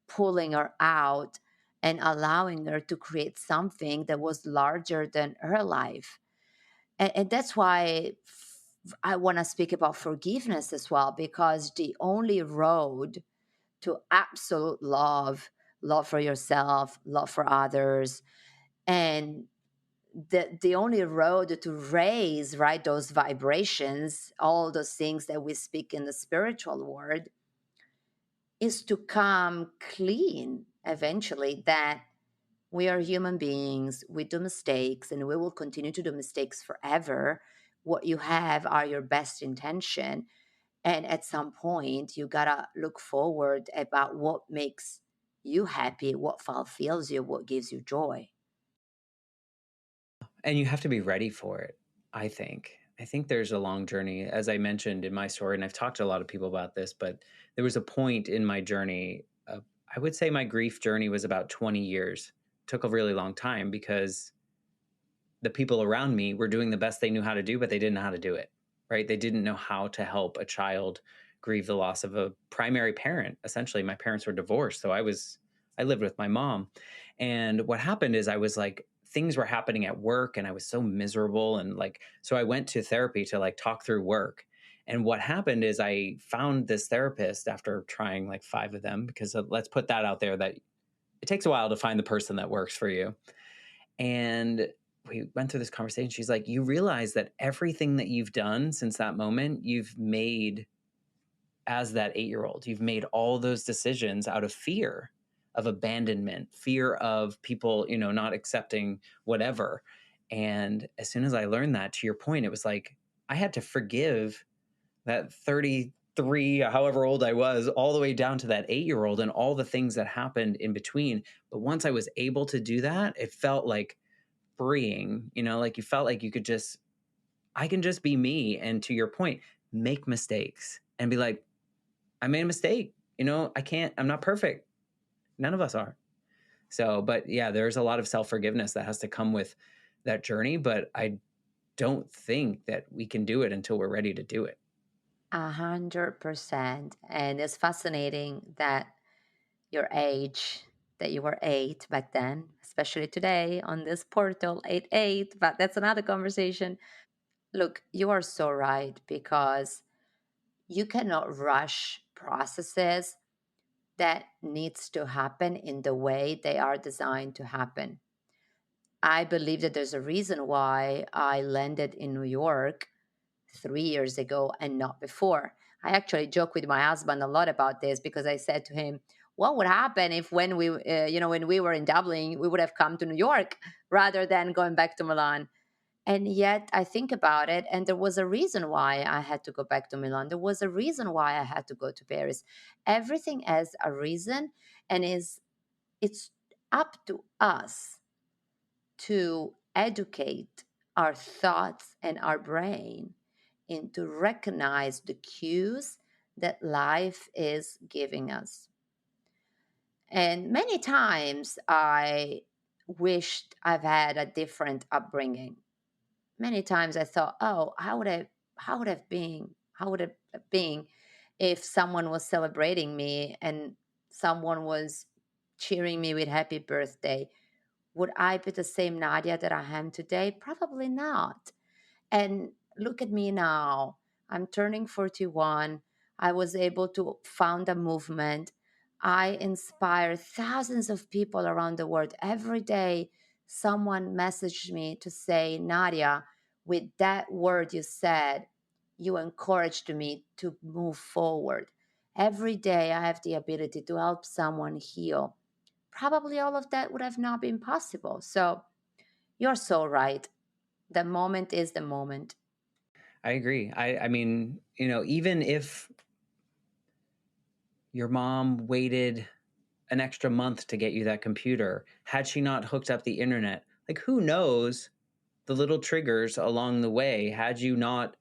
pulling her out and allowing her to create something that was larger than her life. And that's why I want to speak about forgiveness as well, because the only road to absolute love for yourself, love for others, and the only road to raise, right, those vibrations, all those things that we speak in the spiritual world, is to come clean eventually that we are human beings, we do mistakes, and we will continue to do mistakes forever. What you have are your best intention, and at some point you gotta look forward about what makes you happy, what fulfills you, what gives you joy. And you have to be ready for it, I think. I think there's a long journey, as I mentioned in my story, and I've talked to a lot of people about this, but there was a point in my journey. I would say my grief journey was about 20 years. It took a really long time because the people around me were doing the best they knew how to do, but they didn't know how to do it, right? They didn't know how to help a child grieve the loss of a primary parent. Essentially, my parents were divorced, so I lived with my mom. And what happened is I was like things were happening at work and I was so miserable and like so I went to therapy to like talk through work. And what happened is I found this therapist after trying like 5 of them because let's put that out there that it takes a while to find the person that works for you. And we went through this conversation. She's like, you realize that everything that you've done since that moment, you've made as that 8-year old. You've made all those decisions out of fear of abandonment, fear of people, not accepting whatever. And as soon as I learned that, to your point, it was like I had to forgive that 33, however old I was, all the way down to that 8-year old and all the things that happened in between. But once I was able to do that, it felt like freeing, like you felt like you could just, I can just be me. And to your point, make mistakes and be like, I made a mistake. I'm not perfect. None of us are. So, but yeah, there's a lot of self forgiveness that has to come with that journey. But I don't think that we can do it until we're ready to do it. 100%. And it's fascinating that your age, that you were 8 back then, especially today on this portal, 8, but that's another conversation. Look, you are so right because you cannot rush processes that needs to happen in the way they are designed to happen. I believe that there's a reason why I landed in New York 3 years ago and not before. I actually joke with my husband a lot about this because I said to him, "What would happen if when we were in Dublin, we would have come to New York rather than going back to Milan?" And yet I think about it, and there was a reason why I had to go back to Milan. There was a reason why I had to go to Paris. Everything has a reason, and it's up to us to educate our thoughts and our brain and to recognize the cues that life is giving us. And many times I wished I've had a different upbringing. Many times I thought, oh, how would it have been if someone was celebrating me and someone was cheering me with happy birthday? Would I be the same Nadia that I am today? Probably not. And look at me now. I'm turning 41. I was able to found a movement. I inspire thousands of people around the world. Every day, someone messaged me to say, Nadia, with that word you said, you encouraged me to move forward. Every day, I have the ability to help someone heal. Probably all of that would have not been possible. So you're so right. The moment is the moment. I agree. I mean, even if your mom waited an extra month to get you that computer, had she not hooked up the internet, like who knows the little triggers along the way, had you not,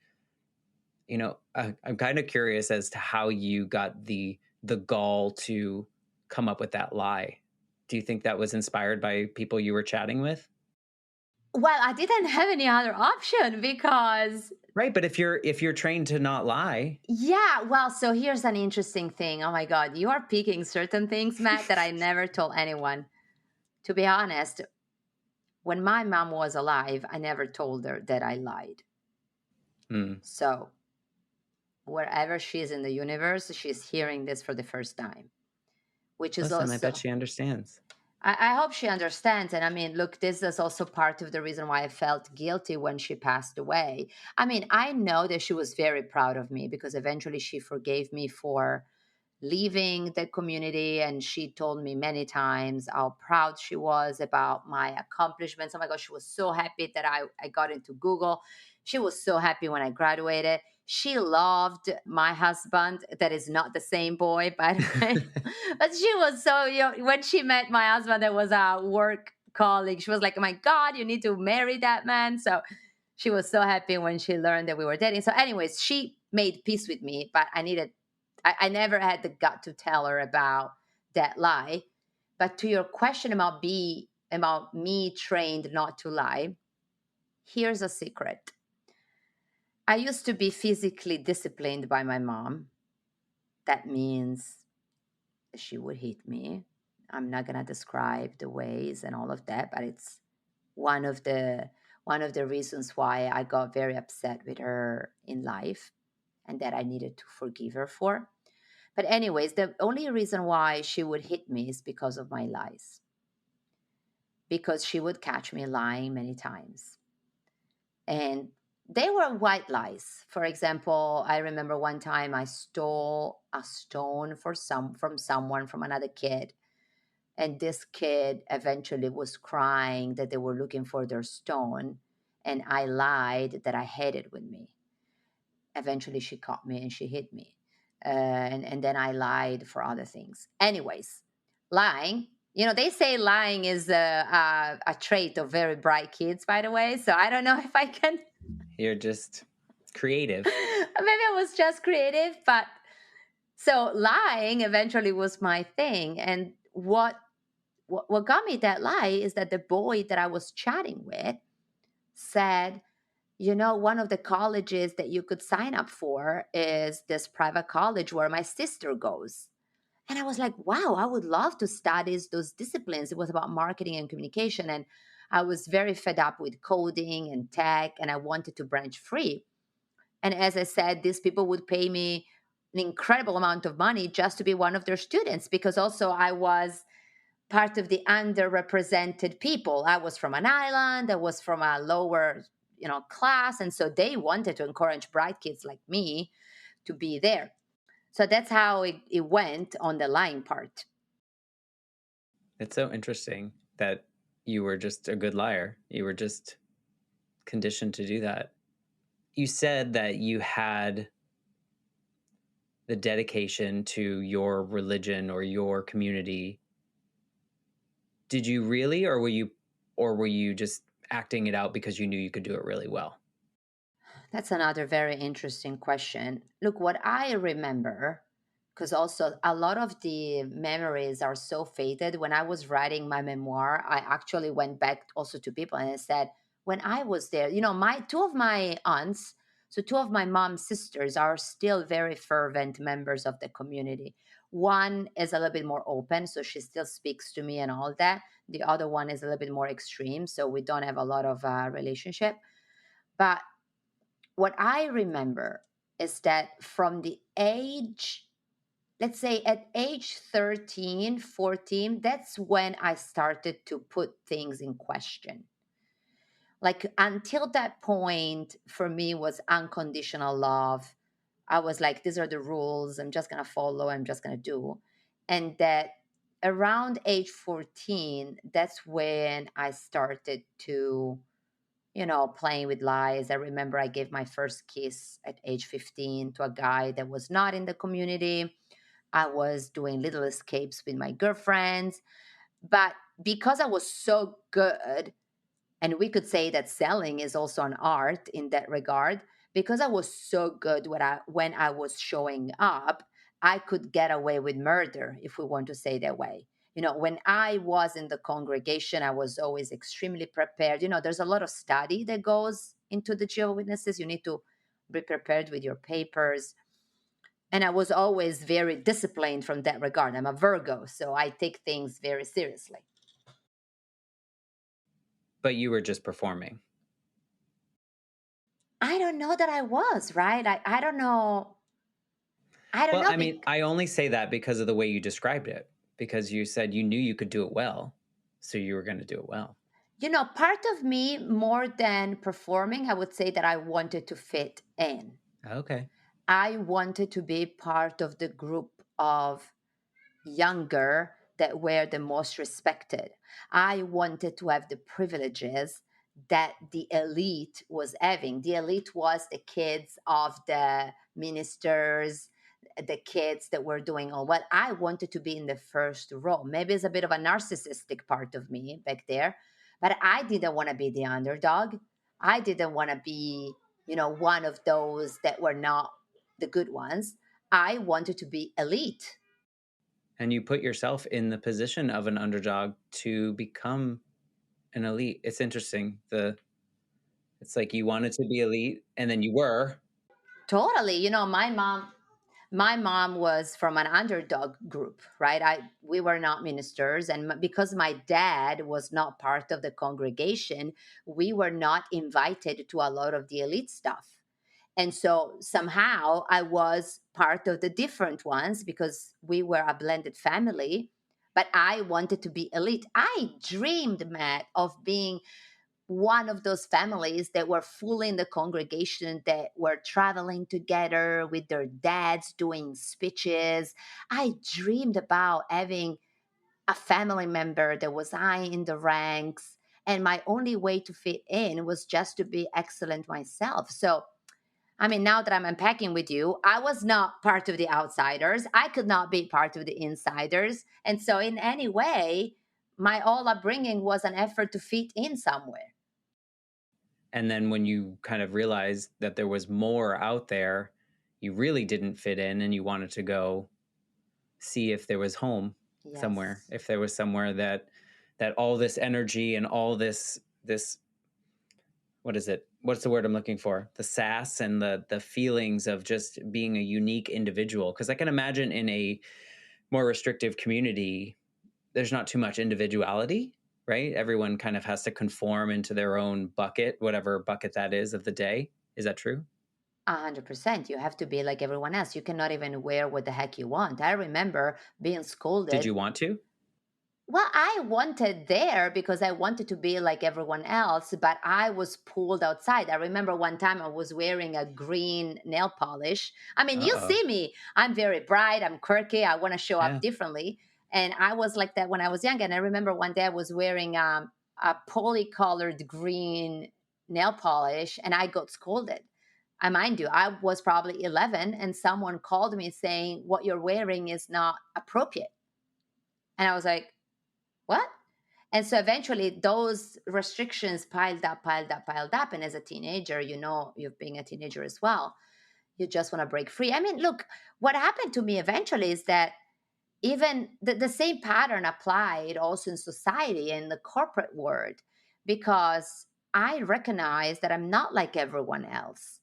I'm kind of curious as to how you got the gall to come up with that lie. Do you think that was inspired by people you were chatting with? Well, I didn't have any other option because, Right, but if you're trained to not lie, yeah, well, so here's an interesting thing. Oh my God, you are picking certain things, Matt, that I never told anyone. To be honest, when my mom was alive, I never told her that I lied. hmm. So wherever she is in the universe, she's hearing this for the first time, which is Listen, I bet also, she understands. I hope she understands. And I mean, look, this is also part of the reason why I felt guilty when she passed away. I mean, I know that she was very proud of me because eventually she forgave me for leaving the community. And she told me many times how proud she was about my accomplishments. Oh my gosh, she was so happy that I got into Google. She was so happy when I graduated. She loved my husband. That is not the same boy, by the way. But she was so, when she met my husband, that was a work colleague. She was like, oh my God, you need to marry that man. So she was so happy when she learned that we were dating. So, anyways, she made peace with me, but I never had the gut to tell her about that lie. But to your question about me trained not to lie, here's a secret. I used to be physically disciplined by my mom. That means she would hit me. I'm not gonna describe the ways and all of that, but it's one of the one of the reasons why I got very upset with her in life and that I needed to forgive her for. But anyways, the only reason why she would hit me is because of my lies. Because she would catch me lying many times. And they were white lies. For example, I remember one time I stole a stone from someone, from another kid, and this kid eventually was crying that they were looking for their stone, and I lied that I had it with me. Eventually she caught me and she hit me, and then I lied for other things. Anyways, lying, they say lying is a trait of very bright kids, by the way, so I don't know if I can. You're just creative. Maybe I was just creative, but so lying eventually was my thing. And what got me that lie is that the boy that I was chatting with said, one of the colleges that you could sign up for is this private college where my sister goes. And I was like, wow, I would love to study those disciplines. It was about marketing and communication. And I was very fed up with coding and tech, and I wanted to branch free. And as I said, these people would pay me an incredible amount of money just to be one of their students, because also I was part of the underrepresented people. I was from an island, I was from a lower, class. And so they wanted to encourage bright kids like me to be there. So that's how it went on the lying part. It's so interesting that you were just a good liar. You were just conditioned to do that. You said that you had the dedication to your religion or your community. Did you really, or were you just acting it out because you knew you could do it really well? That's another very interesting question. Look, what I remember, because also a lot of the memories are so faded. When I was writing my memoir, I actually went back also to people and I said, when I was there, my two of my aunts, so two of my mom's sisters are still very fervent members of the community. One is a little bit more open, so she still speaks to me and all that. The other one is a little bit more extreme, so we don't have a lot of relationship. But what I remember is that from the age, let's say at age 13, 14, that's when I started to put things in question. Like until that point, for me was unconditional love. I was like, these are the rules. I'm just going to follow. I'm just going to do. And that around age 14, that's when I started to playing with lies. I remember I gave my first kiss at age 15 to a guy that was not in the community. I was doing little escapes with my girlfriends. But because I was so good, and we could say that selling is also an art in that regard, because I was so good when I was showing up, I could get away with murder, if we want to say that way. When I was in the congregation, I was always extremely prepared. There's a lot of study that goes into the Jehovah's Witnesses. You need to be prepared with your papers. And I was always very disciplined from that regard. I'm a Virgo, so I take things very seriously. But you were just performing. I don't know that I was, right? I don't know. I don't Well, know. I mean, I only say that because of the way you described it, because you said you knew you could do it well, so you were going to do it well. Part of me, more than performing, I would say that I wanted to fit in. Okay. I wanted to be part of the group of younger that were the most respected. I wanted to have the privileges that the elite was having. The elite was the kids of the ministers, the kids that were doing all what I wanted to be in the first row. Maybe it's a bit of a narcissistic part of me back there, but I didn't want to be the underdog. I didn't want to be, one of those that were not the good ones. I wanted to be elite. And you put yourself in the position of an underdog to become an elite. It's interesting. It's like you wanted to be elite and then you were. Totally. My mom was from an underdog group, right? We were not ministers, and because my dad was not part of the congregation, we were not invited to a lot of the elite stuff. And so somehow I was part of the different ones because we were a blended family, but I wanted to be elite. I dreamed, Matt, of being one of those families that were full in the congregation, that were traveling together with their dads doing speeches. I dreamed about having a family member that was high in the ranks. And my only way to fit in was just to be excellent myself. So, I mean, now that I'm unpacking with you, I was not part of the outsiders. I could not be part of the insiders. And so, in any way, my whole upbringing was an effort to fit in somewhere. And then when you kind of realized that there was more out there, you really didn't fit in and you wanted to go see if there was home somewhere, Yes. if there was somewhere that all this energy and all this what is it? What's the word I'm looking for? The sass and the feelings of just being a unique individual. Because I can imagine in a more restrictive community, there's not too much individuality, right? Everyone kind of has to conform into their own bucket, whatever bucket that is of the day. Is that true? 100%. You have to be like everyone else. You cannot even wear what the heck you want. I remember being Did scolded. you want to? Well, I wanted there because I wanted to be like everyone else, but I was pulled outside. I remember one time I was wearing a green nail polish. I mean, you Uh-oh. see me, I'm very bright, I'm quirky, I want to show up Yeah. differently. And I was like that when I was young. And I remember one day I was wearing a poly-colored green nail polish and I got scolded. I mind you, I was probably 11 and someone called me saying, "What you're wearing is not appropriate." And I was like, "What?" And so eventually those restrictions piled up, piled up, piled up. And as a teenager, you've been a teenager as well. You just want to break free. I mean, look, what happened to me eventually is that even the same pattern applied also in society and the corporate world, because I recognize that I'm not like everyone else.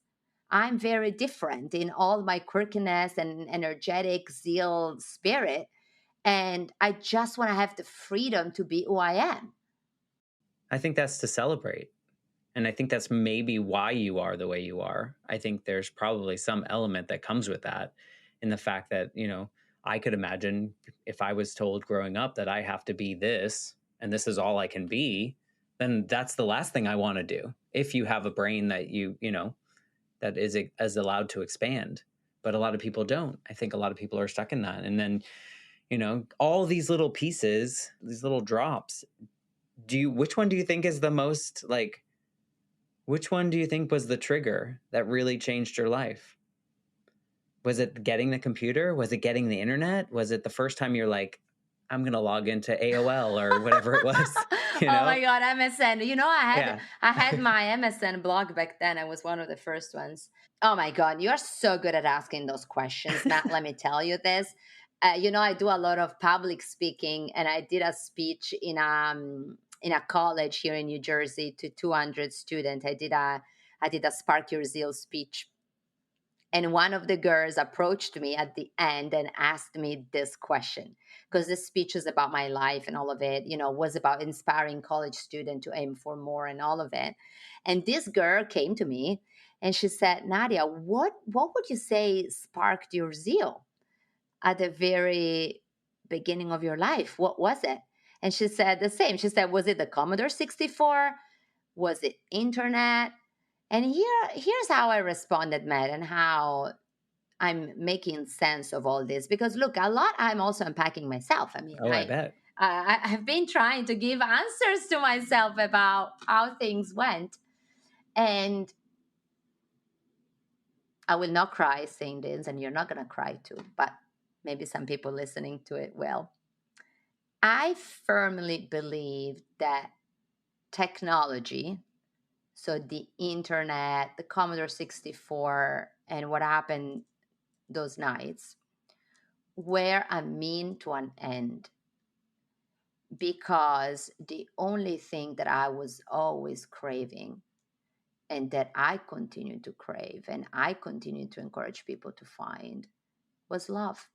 I'm very different in all my quirkiness and energetic zeal spirit. And I just want to have the freedom to be who I am. I think that's to celebrate. And I think that's maybe why you are the way you are. I think there's probably some element that comes with that in the fact that, I could imagine if I was told growing up that I have to be this and this is all I can be, then that's the last thing I want to do. If you have a brain that that is allowed to expand. But a lot of people don't. I think a lot of people are stuck in that. And then, all these little pieces, these little drops, which one do you think is the most like which one do you think was the trigger that really changed your life? Was it getting the computer? Was it getting the internet? Was it the first time you're like, I'm going to log into AOL or whatever it was, you Oh know? my god, MSN. I had Yeah. I had my MSN blog back then. I was one of the first ones. Oh my god, you're so good at asking those questions, Matt. Let me tell you this. I do a lot of public speaking, and I did a speech in a college here in New Jersey to 200 students. I did a Spark Your Zeal speech, and one of the girls approached me at the end and asked me this question, because this speech was about my life and all of it, was about inspiring college students to aim for more and all of it. And this girl came to me and she said, "Nadia, what would you say sparked your zeal at the very beginning of your life? What was it?" And she said the same. She said, "Was it the Commodore 64? Was it internet?" And here's how I responded, Matt, and how I'm making sense of all this. Because look, a lot I'm also unpacking myself. I mean, Oh, I bet. I've been trying to give answers to myself about how things went. And I will not cry saying this, and you're not going to cry too, but maybe some people listening to it will. I firmly believe that technology, so the internet, the Commodore 64, and what happened those nights, were a mean to an end, because the only thing that I was always craving, and that I continue to crave and I continue to encourage people to find, was love.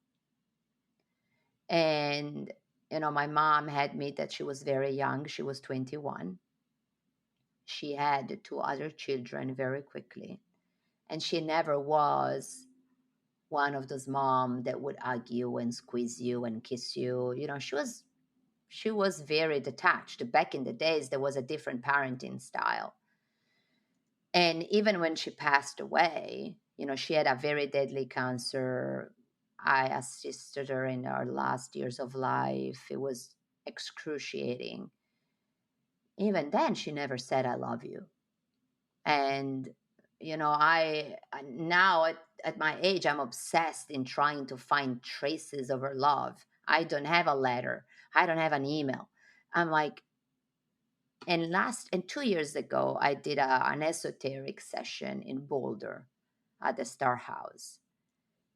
And, my mom had me that she was very young. She was 21. She had two other children very quickly. And she never was one of those mom that would hug you and squeeze you and kiss you. She was very detached. Back in the days, there was a different parenting style. And even when she passed away, she had a very deadly cancer. I assisted her in her last years of life. It was excruciating. Even then, she never said, I love you. And, now at my age, I'm obsessed in trying to find traces of her love. I don't have a letter, I don't have an email. I'm like, and 2 years ago, I did an esoteric session in Boulder at the Star House.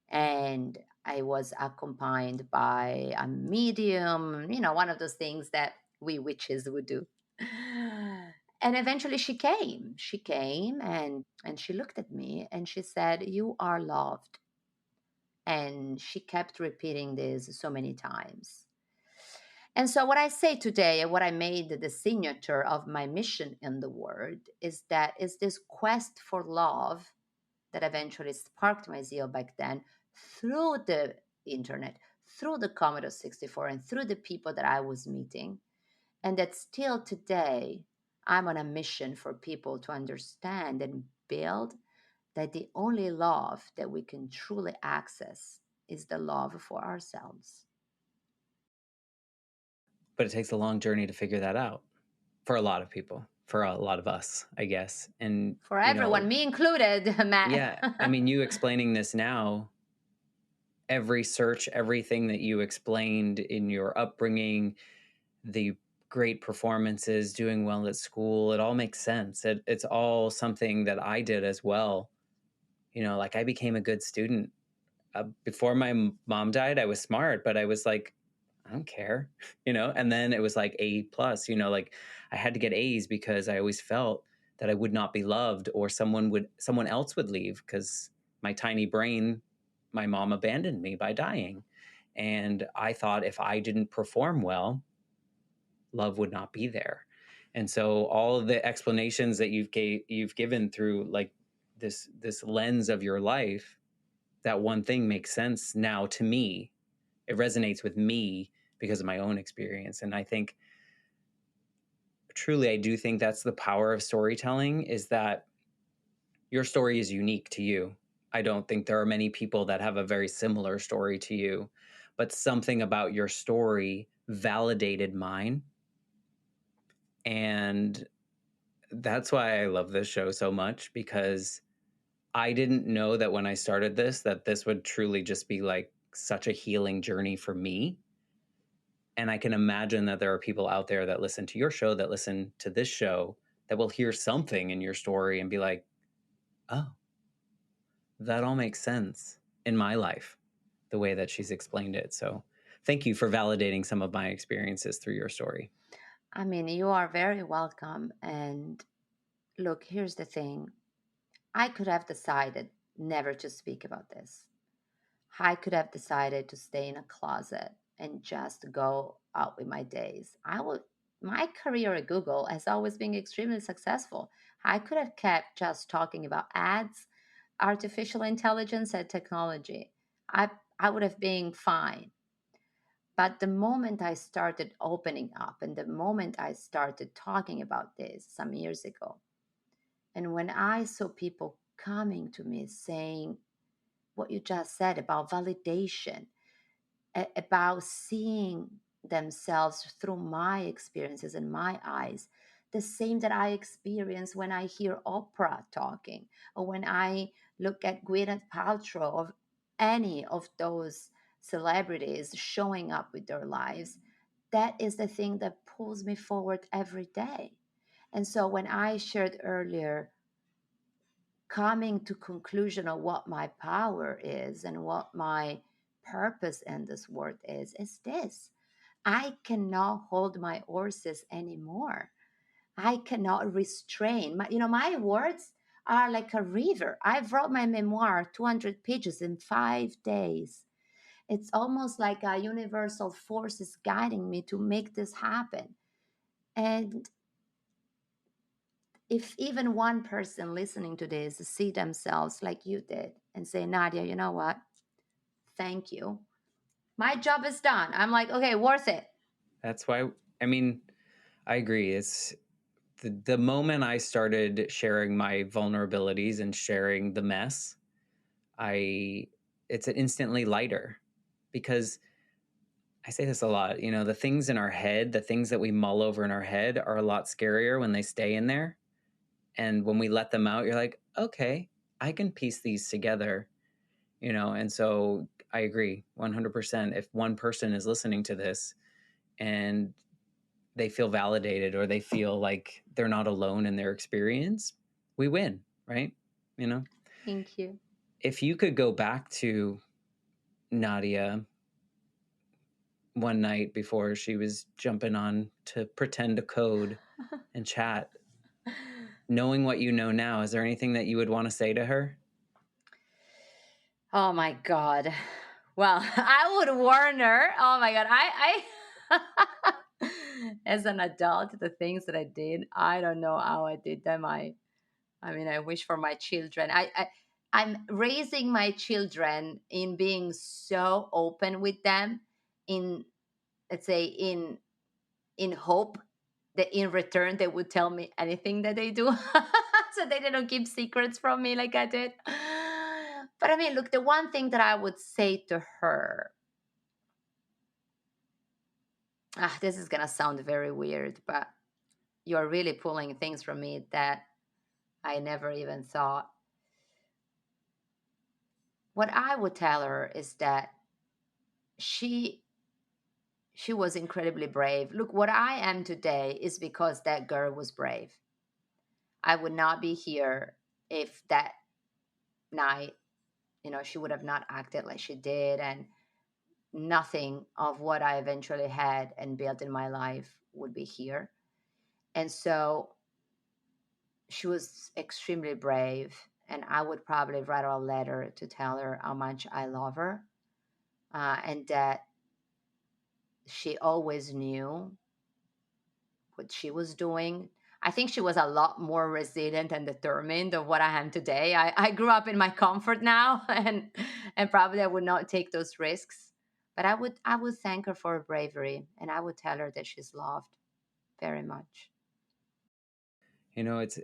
And I was accompanied by a medium, one of those things that we witches would do. And eventually she came. She came and she looked at me and she said, "You are loved." And she kept repeating this so many times. And so, what I say today, and what I made the signature of my mission in the world, is this quest for love that eventually sparked my zeal back then, through the internet, through the Commodore 64, and through the people that I was meeting. And that still today, I'm on a mission for people to understand and build that the only love that we can truly access is the love for ourselves. But it takes a long journey to figure that out for a lot of people, for a lot of us, I guess. And, For everyone, me included, Matt. yeah, I mean, you explaining this now, every search, everything that you explained in your upbringing, the great performances, doing well at school, it all makes sense. It's all something that I did as well. Like I became a good student. Before my mom died, I was smart, but I was like, I don't care, and then it was like A plus, like I had to get A's because I always felt that I would not be loved, or someone else would leave, because my tiny brain, my mom abandoned me by dying. And I thought if I didn't perform well, love would not be there. And so all of the explanations that you've given through like this lens of your life, that one thing makes sense now to me. It resonates with me because of my own experience. And I think truly, I do think that's the power of storytelling, is that your story is unique to you. I don't think there are many people that have a very similar story to you, but something about your story validated mine. And that's why I love this show so much, because I didn't know that when I started this, that this would truly just be like such a healing journey for me. And I can imagine that there are people out there that listen to your show, that listen to this show, that will hear something in your story and be like, oh, that all makes sense in my life, the way that she's explained it. So thank you for validating some of my experiences through your story. I mean, you are very welcome. And look, here's the thing. I could have decided never to speak about this. I could have decided to stay in a closet and just go out with my days. My career at Google has always been extremely successful. I could have kept just talking about ads, artificial intelligence, and technology. I, I would have been fine. But the moment I started opening up, and the moment I started talking about this some years ago, and when I saw people coming to me saying what you just said about validation, about seeing themselves through my experiences and my eyes, the same that I experience when I hear Oprah talking, or when I look at Gwyneth Paltrow, or any of those celebrities showing up with their lives. That is the thing that pulls me forward every day. And so when I shared earlier, coming to conclusion of what my power is and what my purpose in this world is this: I cannot hold my horses anymore. I cannot restrain my words are like a river. I wrote my memoir, 200 pages, in 5 days. It's almost like a universal force is guiding me to make this happen. And if even one person listening to this see themselves like you did and say, Nadia, you know what? Thank you. My job is done. I'm like, okay, worth it. That's why, I mean, I agree. It's the moment I started sharing my vulnerabilities and sharing the mess, it's instantly lighter, because I say this a lot, the things in our head, the things that we mull over in our head are a lot scarier when they stay in there. And when we let them out, you're like, okay, I can piece these together, and so I agree 100%. If one person is listening to this and they feel validated, or they feel like they're not alone in their experience, we win, right? Thank you. If you could go back to Nadia one night before she was jumping on to pretend to code and chat, knowing what you know now, is there anything that you would want to say to her? Oh my God. Well, I would warn her. Oh my God. As an adult, the things that I did, I don't know how I did them. I mean, I wish for my children. I'm raising my children in being so open with them, in, let's say, in hope that in return they would tell me anything that they do, so they don't keep secrets from me like I did. But I mean, look, the one thing that I would say to her, this is gonna sound very weird, but you're really pulling things from me that I never even thought. What I would tell her is that she she was incredibly brave. Look, what I am today is because that girl was brave. I would not be here if that night, she would have not acted like she did, and nothing of what I eventually had and built in my life would be here. And so she was extremely brave, and I would probably write her a letter to tell her how much I love her, and that she always knew what she was doing. I think she was a lot more resilient and determined of what I am today. I grew up in my comfort now, and probably I would not take those risks. But I would thank her for her bravery, and I would tell her that she's loved very much. It's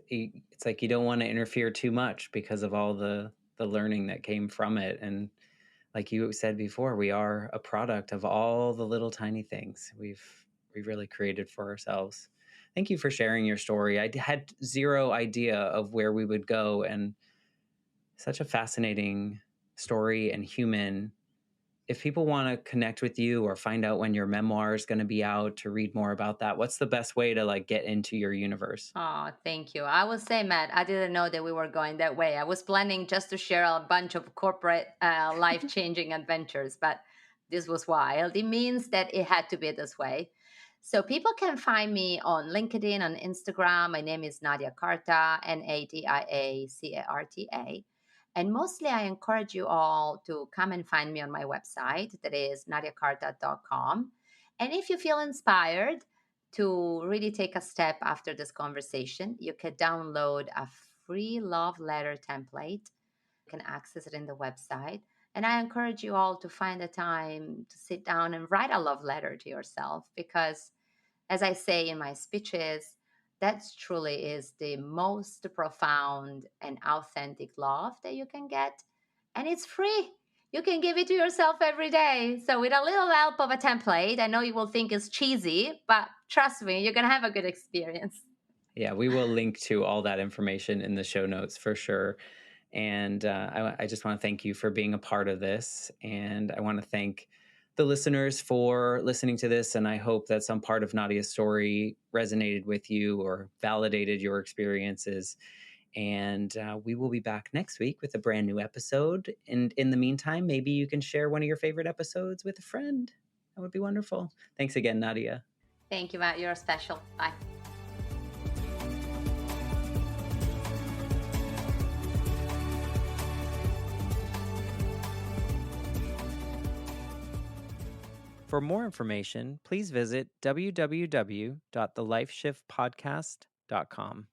like you don't want to interfere too much because of all the learning that came from it. And like you said before, we are a product of all the little tiny things we've really created for ourselves. Thank you for sharing your story. I had zero idea of where we would go, and such a fascinating story and human. If people want to connect with you or find out when your memoir is going to be out to read more about that, what's the best way to like get into your universe? Oh, thank you. I will say, Matt, I didn't know that we were going that way. I was planning just to share a bunch of corporate life changing adventures, but this was wild. It means that it had to be this way. So people can find me on LinkedIn, on Instagram. My name is Nadia Carta, Nadiacarta. And mostly I encourage you all to come and find me on my website, that is nadiacarta.com. And if you feel inspired to really take a step after this conversation, you can download a free love letter template. You can access it in the website. And I encourage you all to find a time to sit down and write a love letter to yourself, because, as I say in my speeches, that truly is the most profound and authentic love that you can get. And it's free. You can give it to yourself every day. So, with a little help of a template, I know you will think it's cheesy, but trust me, you're going to have a good experience. Yeah, we will link to all that information in the show notes for sure. And I just want to thank you for being a part of this. And I want to thank the listeners for listening to this. And I hope that some part of Nadia's story resonated with you or validated your experiences. And we will be back next week with a brand new episode. And in the meantime, maybe you can share one of your favorite episodes with a friend. That would be wonderful. Thanks again, Nadia. Thank you, Matt. You're special. Bye. For more information, please visit www.thelifeshiftpodcast.com.